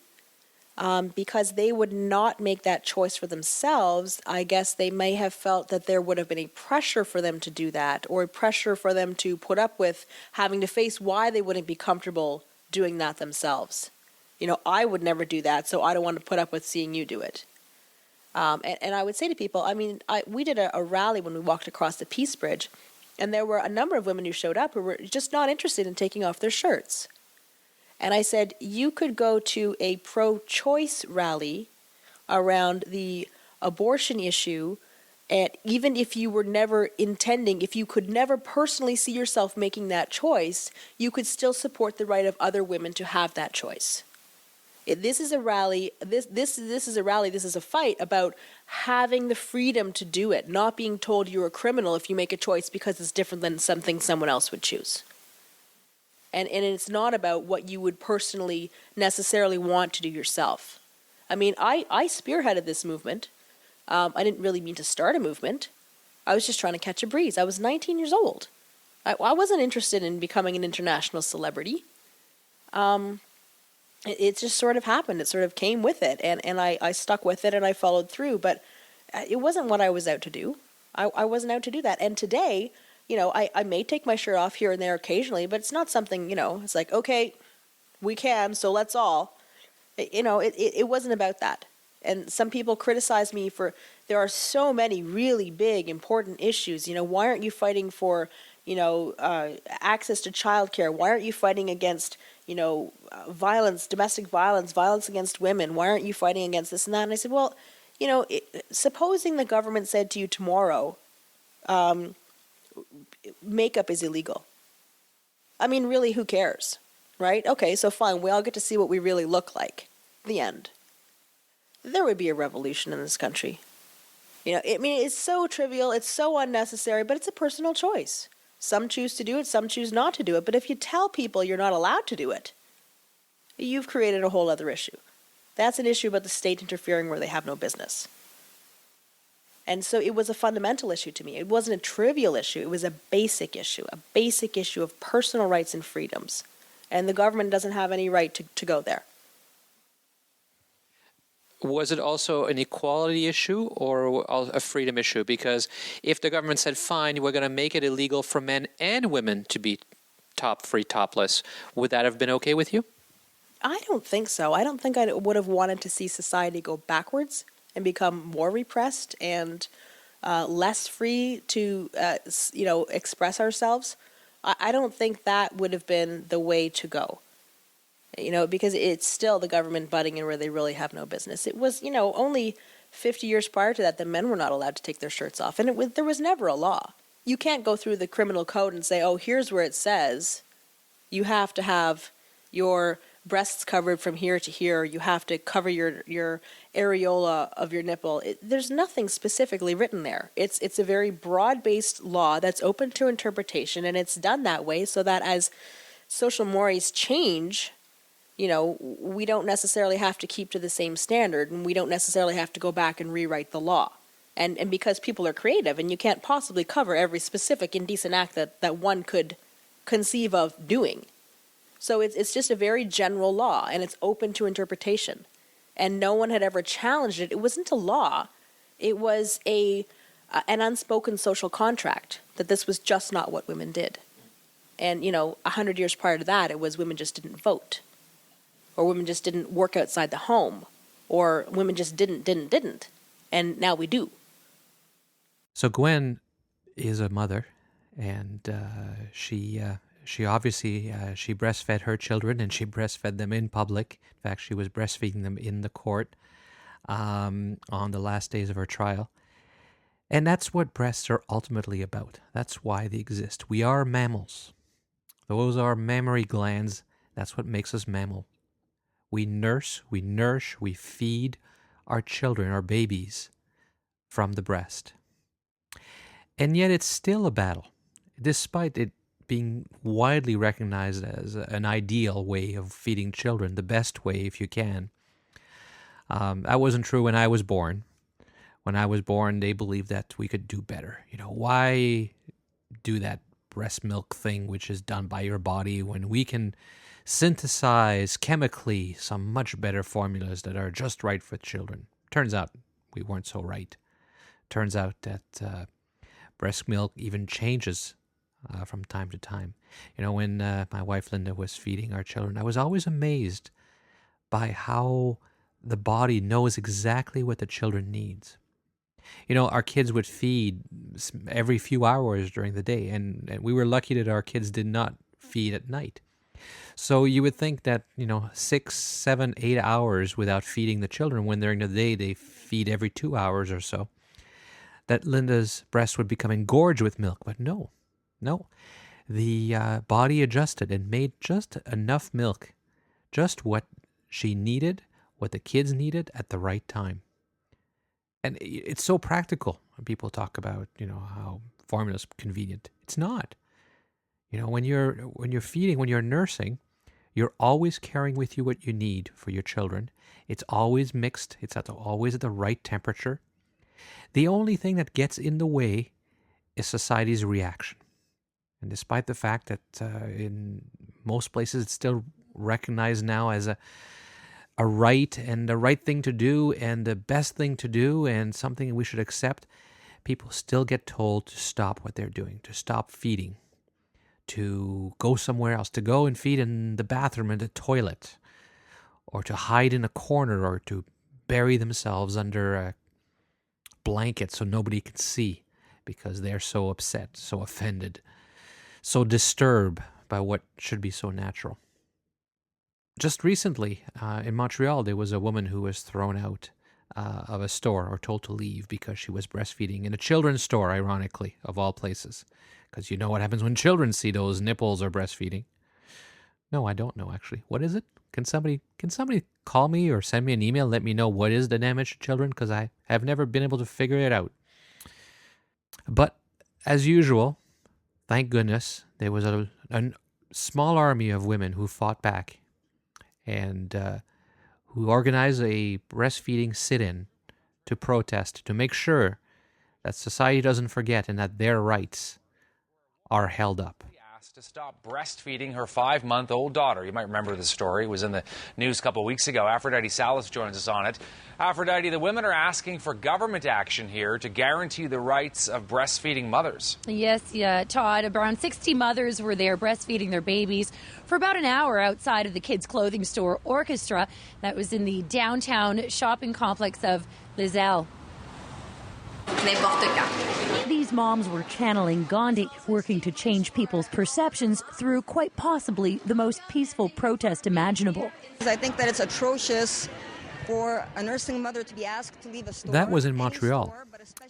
because they would not make that choice for themselves. I guess they may have felt that there would have been a pressure for them to do that, or a pressure for them to put up with having to face why they wouldn't be comfortable doing that themselves. You know, I would never do that, so I don't want to put up with seeing you do it. And I would say to people, I mean, we did a rally when we walked across the Peace Bridge, and there were a number of women who showed up who were just not interested in taking off their shirts. And I said, you could go to a pro-choice rally around the abortion issue, and even if you were never intending, if you could never personally see yourself making that choice, you could still support the right of other women to have that choice. This is a rally. This is a rally. This is a fight about having the freedom to do it, not being told you're a criminal if you make a choice because it's different than something someone else would choose. And it's not about what you would personally necessarily want to do yourself. I mean, I spearheaded this movement. I didn't really mean to start a movement. I was just trying to catch a breeze. I was 19 years old. I wasn't interested in becoming an international celebrity. It just sort of happened. It sort of came with it, and I stuck with it, and I followed through. But it wasn't what I was out to do. I wasn't out to do that. And today, you know, I may take my shirt off here and there occasionally, but it's not something, you know, it's like, okay, we can, so let's all. It wasn't about that. And some people criticize me for, there are so many really big, important issues. You know, why aren't you fighting for, access to childcare? Why aren't you fighting against, violence, domestic violence, violence against women? Why aren't you fighting against this and that? And I said, well, supposing the government said to you tomorrow, makeup is illegal. I mean, really, who cares, right? Okay, so fine, we all get to see what we really look like. The end. There would be a revolution in this country. It's so trivial, it's so unnecessary, but it's a personal choice. Some choose to do it, some choose not to do it. But if you tell people you're not allowed to do it, you've created a whole other issue. That's an issue about the state interfering where they have no business. And so it was a fundamental issue to me. It wasn't a trivial issue. It was a basic issue of personal rights and freedoms. And the government doesn't have any right to go there. Was it also an equality issue or a freedom issue? Because if the government said, fine, we're going to make it illegal for men and women to be top-free, topless, would that have been okay with you? I don't think so. I don't think I would have wanted to see society go backwards and become more repressed and less free to, express ourselves. I don't think that would have been the way to go. Because it's still the government butting in where they really have no business. It was, only 50 years prior to that, the men were not allowed to take their shirts off. And there was never a law. You can't go through the criminal code and say, oh, here's where it says you have to have your breasts covered from here to here. You have to cover your areola of your nipple. There's nothing specifically written there. It's a very broad-based law that's open to interpretation, and it's done that way so that as social mores change, we don't necessarily have to keep to the same standard, and we don't necessarily have to go back and rewrite the law. And because people are creative, and you can't possibly cover every specific indecent act that one could conceive of doing. So it's just a very general law, and it's open to interpretation. And no one had ever challenged it. It wasn't a law. It was an unspoken social contract that this was just not what women did. And, 100 years prior to that, it was women just didn't vote. Or women just didn't work outside the home, or women just didn't, and now we do. So Gwen is a mother, and she obviously she breastfed her children, and she breastfed them in public. In fact, she was breastfeeding them in the court on the last days of her trial. And that's what breasts are ultimately about. That's why they exist. We are mammals. Those are mammary glands. That's what makes us mammal. We nurse, we nourish, we feed our children, our babies, from the breast. And yet it's still a battle, despite it being widely recognized as an ideal way of feeding children, the best way if you can. That wasn't true when I was born. When I was born, they believed that we could do better. Why do that breast milk thing which is done by your body when we can synthesize chemically some much better formulas that are just right for children? Turns out we weren't so right. Turns out that breast milk even changes from time to time. When my wife Linda was feeding our children, I was always amazed by how the body knows exactly what the children needs. Our kids would feed every few hours during the day, and we were lucky that our kids did not feed at night. So you would think that, 6, 7, 8 hours without feeding the children, when during the day they feed every 2 hours or so, that Linda's breast would become engorged with milk. But no. The body adjusted and made just enough milk, just what she needed, what the kids needed at the right time. And it's so practical when people talk about, how formula's convenient. It's not. When you're feeding, when you're nursing, you're always carrying with you what you need for your children. It's always mixed. It's always at the right temperature. The only thing that gets in the way is society's reaction. And despite the fact that in most places it's still recognized now as a right and the right thing to do and the best thing to do and something we should accept, people still get told to stop what they're doing, to stop feeding, to go somewhere else, to go and feed in the bathroom and the toilet, or to hide in a corner, or to bury themselves under a blanket so nobody can see because they're so upset, so offended, so disturbed by what should be so natural. Just recently, in Montreal, there was a woman who was thrown out of a store or told to leave because she was breastfeeding in a children's store, ironically, of all places. Because you know what happens when children see those nipples or breastfeeding. No, I don't know, actually. What is it? Can somebody call me or send me an email and let me know what is the damage to children? Because I have never been able to figure it out. But, as usual, thank goodness, there was a small army of women who fought back and who organized a breastfeeding sit-in to protest, to make sure that society doesn't forget and that their rights are held up. To stop breastfeeding her 5-month-old daughter. You might remember the story. It was in the news a couple of weeks ago. Aphrodite Salas joins us on it. Aphrodite, the women are asking for government action here to guarantee the rights of breastfeeding mothers. Yes, Todd. Around 60 mothers were there breastfeeding their babies for about an hour outside of the kids' clothing store Orchestra. That was in the downtown shopping complex of Lizelle. These moms were channeling Gandhi, working to change people's perceptions through quite possibly the most peaceful protest imaginable. I think that it's atrocious for a nursing mother to be asked to leave a store. That was in Montreal.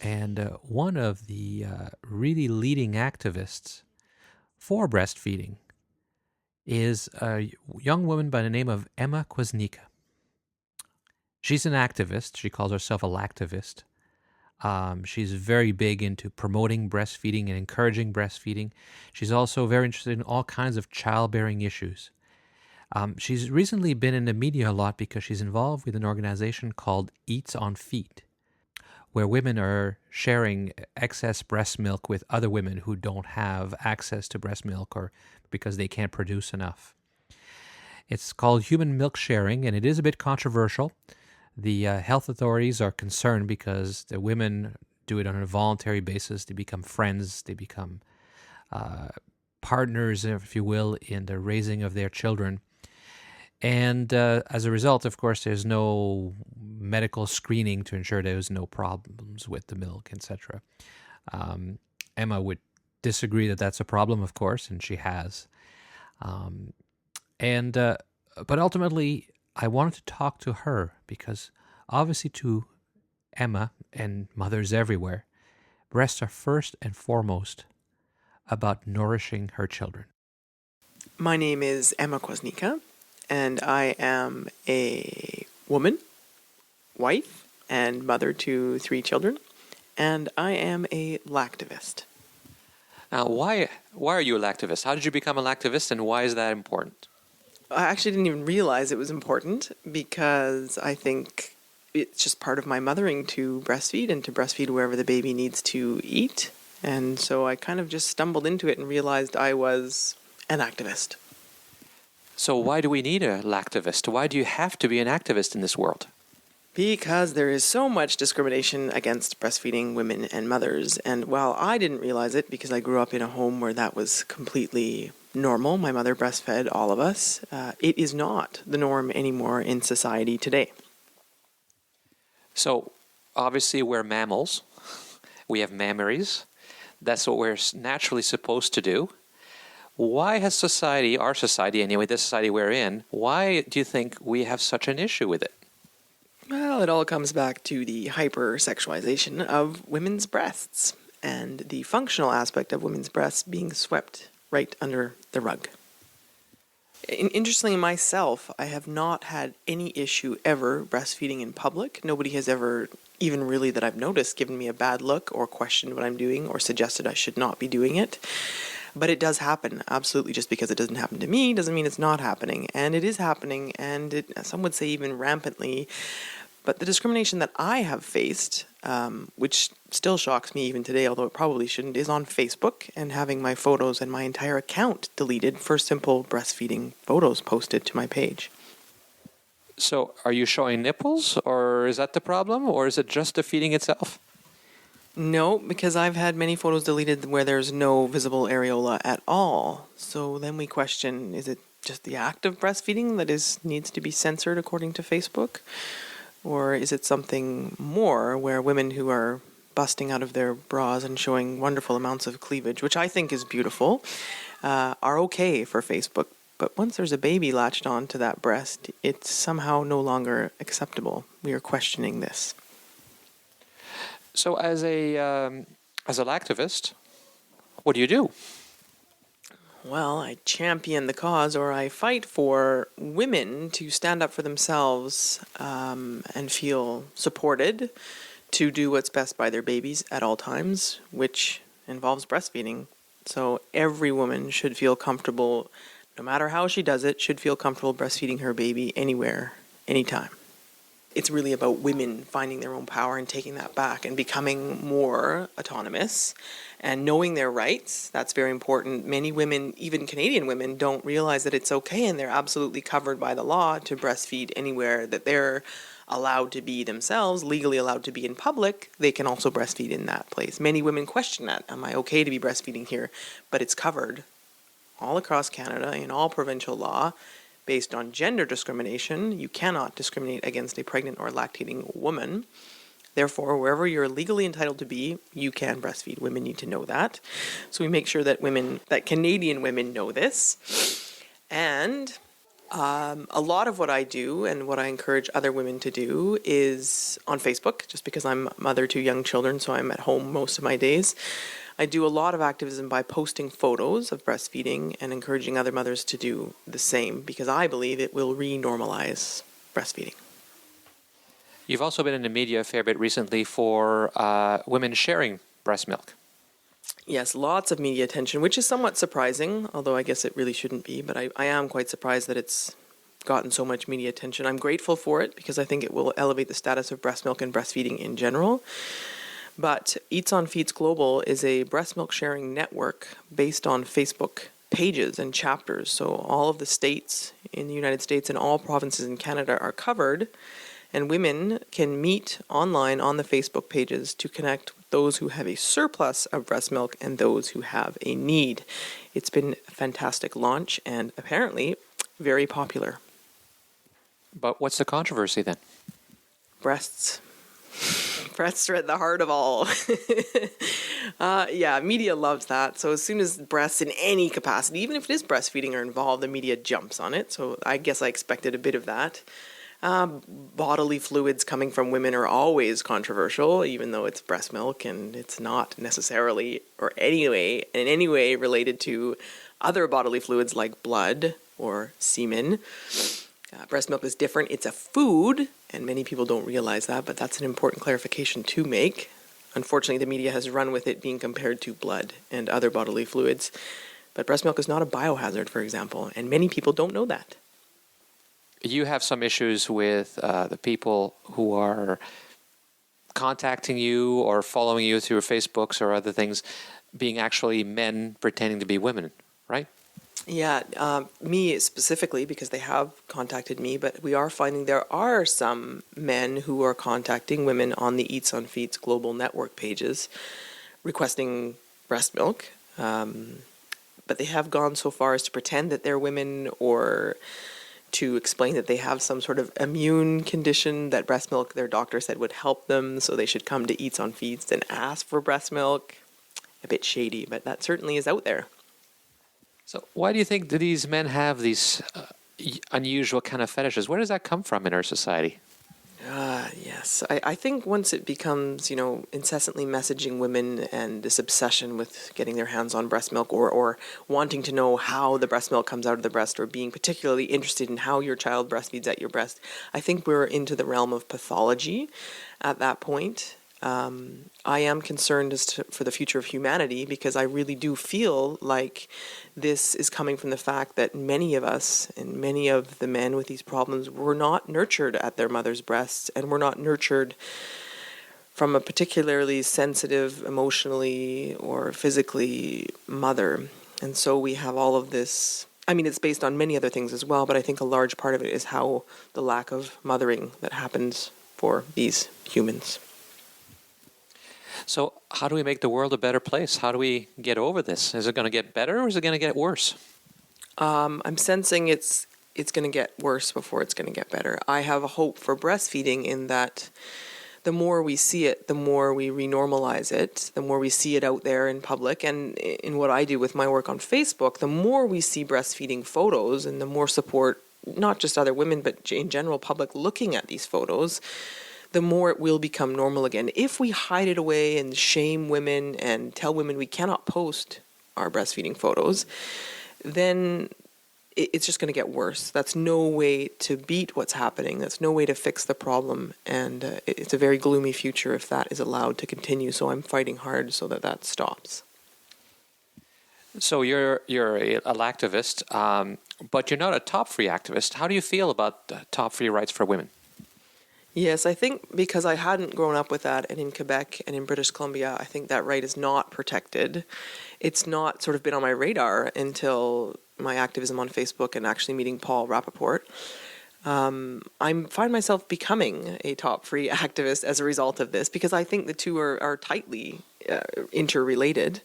And one of the really leading activists for breastfeeding is a young woman by the name of Emma Kwasnica. She's an activist. She calls herself a lactivist. She's very big into promoting breastfeeding and encouraging breastfeeding. She's also very interested in all kinds of childbearing issues. She's recently been in the media a lot because she's involved with an organization called Eats on Feet, where women are sharing excess breast milk with other women who don't have access to breast milk or because they can't produce enough. It's called human milk sharing, and it is a bit controversial. The health authorities are concerned because the women do it on a voluntary basis. They become friends. They become partners, if you will, in the raising of their children. And as a result, of course, there's no medical screening to ensure there's no problems with the milk, etc. Emma would disagree that that's a problem, of course, and she has. But ultimately, I wanted to talk to her because obviously to Emma and mothers everywhere, breasts are first and foremost about nourishing her children. My name is Emma Kwasnica, and I am a woman, wife, and mother to 3 children, and I am a lactivist. Now, why are you a lactivist? How did you become a lactivist, and why is that important? I actually didn't even realize it was important because I think it's just part of my mothering to breastfeed and to breastfeed wherever the baby needs to eat. And so I kind of just stumbled into it and realized I was an activist. So why do we need a lactivist? Why do you have to be an activist in this world? Because there is so much discrimination against breastfeeding women and mothers. And while I didn't realize it because I grew up in a home where that was completely normal, my mother breastfed all of us, it is not the norm anymore in society today. So obviously we're mammals. We have mammaries. That's what we're naturally supposed to do. Why has society, our society anyway, this society we're in, why do you think we have such an issue with it? Well, it all comes back to the hypersexualization of women's breasts and the functional aspect of women's breasts being swept right under the rug. Interestingly, myself, I have not had any issue ever breastfeeding in public. Nobody has ever, even really that I've noticed, given me a bad look or questioned what I'm doing or suggested I should not be doing it. But it does happen, absolutely. Just because it doesn't happen to me doesn't mean it's not happening. And it is happening, and some would say even rampantly. But the discrimination that I have faced, which still shocks me even today, although it probably shouldn't, is on Facebook and having my photos and my entire account deleted for simple breastfeeding photos posted to my page. So are you showing nipples, or is that the problem, or is it just the feeding itself? No, because I've had many photos deleted where there's no visible areola at all. So then we question, is it just the act of breastfeeding that needs to be censored according to Facebook? Or is it something more where women who are busting out of their bras and showing wonderful amounts of cleavage, which I think is beautiful, are okay for Facebook? But once there's a baby latched onto that breast, it's somehow no longer acceptable. We are questioning this. So as a lactivist, what do you do? Well, I champion the cause, or I fight for women to stand up for themselves and feel supported to do what's best by their babies at all times, which involves breastfeeding. So every woman should feel comfortable, no matter how she does it, should feel comfortable breastfeeding her baby anywhere, anytime. It's really about women finding their own power and taking that back and becoming more autonomous and knowing their rights. That's very important. Many women, even Canadian women, don't realize that it's okay, and they're absolutely covered by the law to breastfeed anywhere that they're allowed to be themselves, legally allowed to be in public. They can also breastfeed in that place. Many women question that. Am I okay to be breastfeeding here? But it's covered all across Canada in all provincial law. Based on gender discrimination, you cannot discriminate against a pregnant or lactating woman. Therefore, wherever you're legally entitled to be, you can breastfeed. Women need to know that. So we make sure that Canadian women know this. And a lot of what I do and what I encourage other women to do is on Facebook, just because I'm a mother to young children, so I'm at home most of my days. I do a lot of activism by posting photos of breastfeeding and encouraging other mothers to do the same, because I believe it will re-normalize breastfeeding. You've also been in the media a fair bit recently for women sharing breast milk. Yes, lots of media attention, which is somewhat surprising, although I guess it really shouldn't be, but I am quite surprised that it's gotten so much media attention. I'm grateful for it because I think it will elevate the status of breast milk and breastfeeding in general. But Eats on Feeds Global is a breast milk sharing network based on Facebook pages and chapters. So all of the states in the United States and all provinces in Canada are covered, and women can meet online on the Facebook pages to connect with those who have a surplus of breast milk and those who have a need. It's been a fantastic launch and apparently very popular. But what's the controversy then? Breasts. Breasts are at the heart of all. Yeah, media loves that. So as soon as breasts in any capacity, even if it is breastfeeding, are involved, the media jumps on it. So I guess I expected a bit of that. Bodily fluids coming from women are always controversial, even though it's breast milk and it's not necessarily or in any way related to other bodily fluids like blood or semen. Breast milk is different. It's a food, and many people don't realize that, but that's an important clarification to make. Unfortunately, the media has run with it being compared to blood and other bodily fluids. But breast milk is not a biohazard, for example, and many people don't know that. You have some issues with the people who are contacting you or following you through Facebooks or other things being actually men pretending to be women, right? Yeah, me specifically, because they have contacted me, but we are finding there are some men who are contacting women on the Eats on Feet's global network pages requesting breast milk. But they have gone so far as to pretend that they're women or to explain that they have some sort of immune condition that breast milk, their doctor said, would help them, so they should come to Eats on Feeds and ask for breast milk. A bit shady, but that certainly is out there. So why do you think do these men have these unusual kind of fetishes? Where does that come from in our society? Yes. I think once it becomes, incessantly messaging women and this obsession with getting their hands on breast milk or wanting to know how the breast milk comes out of the breast or being particularly interested in how your child breastfeeds at your breast, I think we're into the realm of pathology at that point. I am concerned for the future of humanity because I really do feel like this is coming from the fact that many of us and many of the men with these problems were not nurtured at their mother's breasts and were not nurtured from a particularly sensitive, emotionally or physically mother. And so we have all of this. I mean, it's based on many other things as well, but I think a large part of it is how the lack of mothering that happens for these humans. So how do we make the world a better place? How do we get over this? Is it going to get better or is it going to get worse? I'm sensing it's going to get worse before it's going to get better. I have a hope for breastfeeding in that the more we see it, the more we renormalize it, the more we see it out there in public. And in what I do with my work on Facebook, the more we see breastfeeding photos and the more support, not just other women, but in general public looking at these photos, the more it will become normal again. If we hide it away and shame women and tell women we cannot post our breastfeeding photos, then it's just going to get worse. That's no way to beat what's happening. That's no way to fix the problem. And it's a very gloomy future if that is allowed to continue. So I'm fighting hard so that stops. So you're a activist, but you're not a top-free activist. How do you feel about top-free rights for women? Yes, I think because I hadn't grown up with that, and in Quebec and in British Columbia, I think that right is not protected. It's not sort of been on my radar until my activism on Facebook and actually meeting Paul Rappaport. I find myself becoming a top-free activist as a result of this because I think the two are tightly interrelated.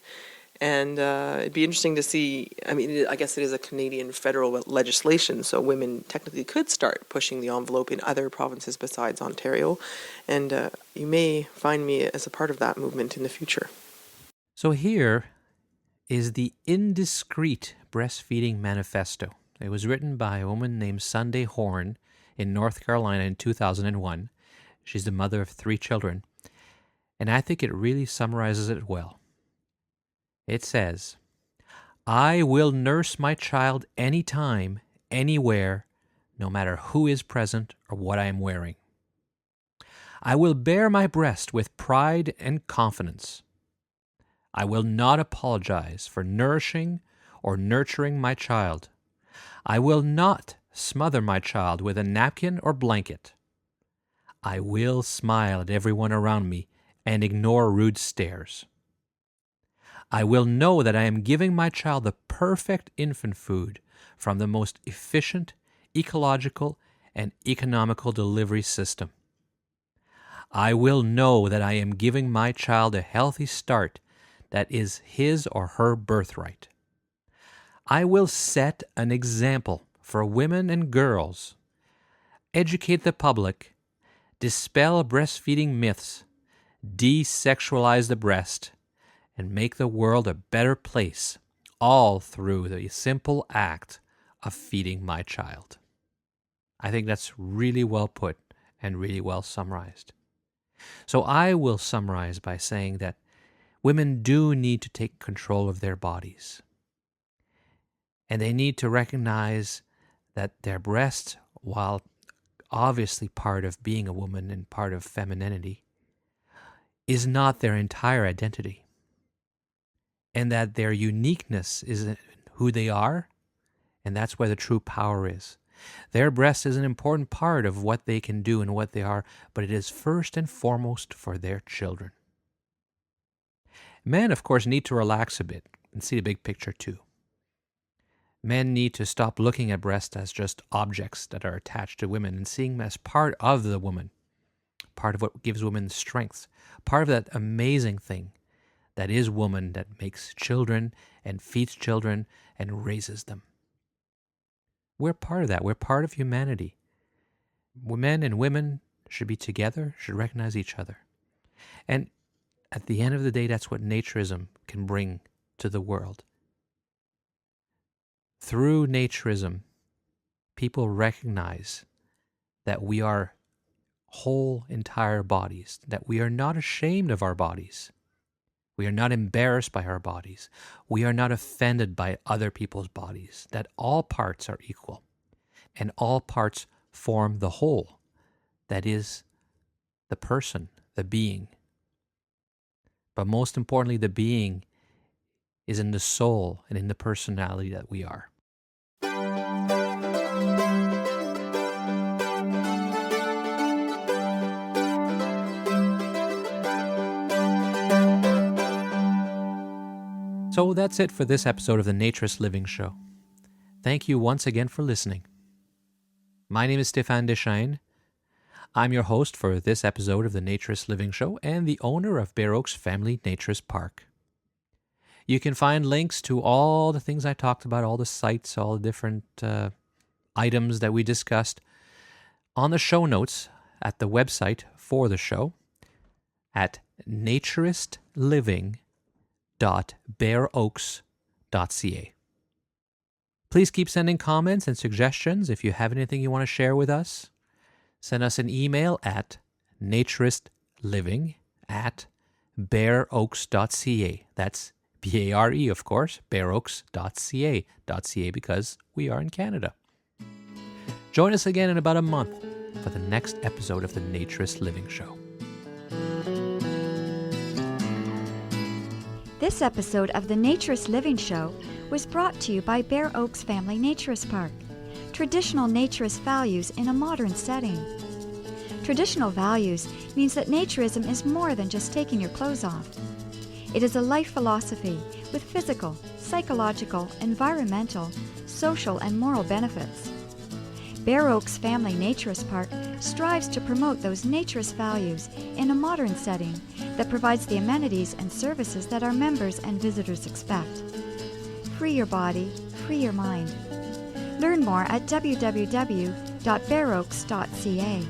And it'd be interesting to see, I mean, I guess it is a Canadian federal legislation, so women technically could start pushing the envelope in other provinces besides Ontario. And you may find me as a part of that movement in the future. So here is the Indiscrete Breastfeeding Manifesto. It was written by a woman named Sunday Horn in North Carolina in 2001. She's the mother of 3 children. And I think it really summarizes it well. It says, I will nurse my child anytime, anywhere, no matter who is present or what I am wearing. I will bear my breast with pride and confidence. I will not apologize for nourishing or nurturing my child. I will not smother my child with a napkin or blanket. I will smile at everyone around me and ignore rude stares. I will know that I am giving my child the perfect infant food from the most efficient, ecological, and economical delivery system. I will know that I am giving my child a healthy start that is his or her birthright. I will set an example for women and girls, educate the public, dispel breastfeeding myths, desexualize the breast, and make the world a better place, all through the simple act of feeding my child. I think that's really well put and really well summarized. So I will summarize by saying that women do need to take control of their bodies. And they need to recognize that their breast, while obviously part of being a woman and part of femininity, is not their entire identity. And that their uniqueness is who they are, and that's where the true power is. Their breast is an important part of what they can do and what they are, but it is first and foremost for their children. Men, of course, need to relax a bit and see the big picture too. Men need to stop looking at breasts as just objects that are attached to women and seeing them as part of the woman, part of what gives women strength, part of that amazing thing that is woman, that makes children and feeds children and raises them. We're part of that. We're part of humanity. Men and women should be together, should recognize each other. And at the end of the day, that's what naturism can bring to the world. Through naturism, people recognize that we are whole, entire bodies, that we are not ashamed of our bodies. We are not embarrassed by our bodies. We are not offended by other people's bodies, that all parts are equal and all parts form the whole, that is the person, the being. But most importantly, the being is in the soul and in the personality that we are. So that's it for this episode of the Naturist Living Show. Thank you once again for listening. My name is Stéphane Deschaines. I'm your host for this episode of the Naturist Living Show and the owner of Bear Oaks Family Naturist Park. You can find links to all the things I talked about, all the sites, all the different items that we discussed on the show notes at the website for the show at naturistliving.bearoaks.ca. Please keep sending comments and suggestions. If you have anything you want to share with us, send us an email at naturistliving@bearoaks.ca. That's B-A-R-E, of course, bearoaks.ca because we are in Canada. Join us again in about a month for the next episode of the Naturist Living Show. This episode of the Naturist Living Show was brought to you by Bear Oaks Family Naturist Park. Traditional naturist values in a modern setting. Traditional values means that naturism is more than just taking your clothes off. It is a life philosophy with physical, psychological, environmental, social, and moral benefits. Bear Oaks Family Naturist Park strives to promote those naturist values in a modern setting that provides the amenities and services that our members and visitors expect. Free your body, free your mind. Learn more at www.bearoaks.ca.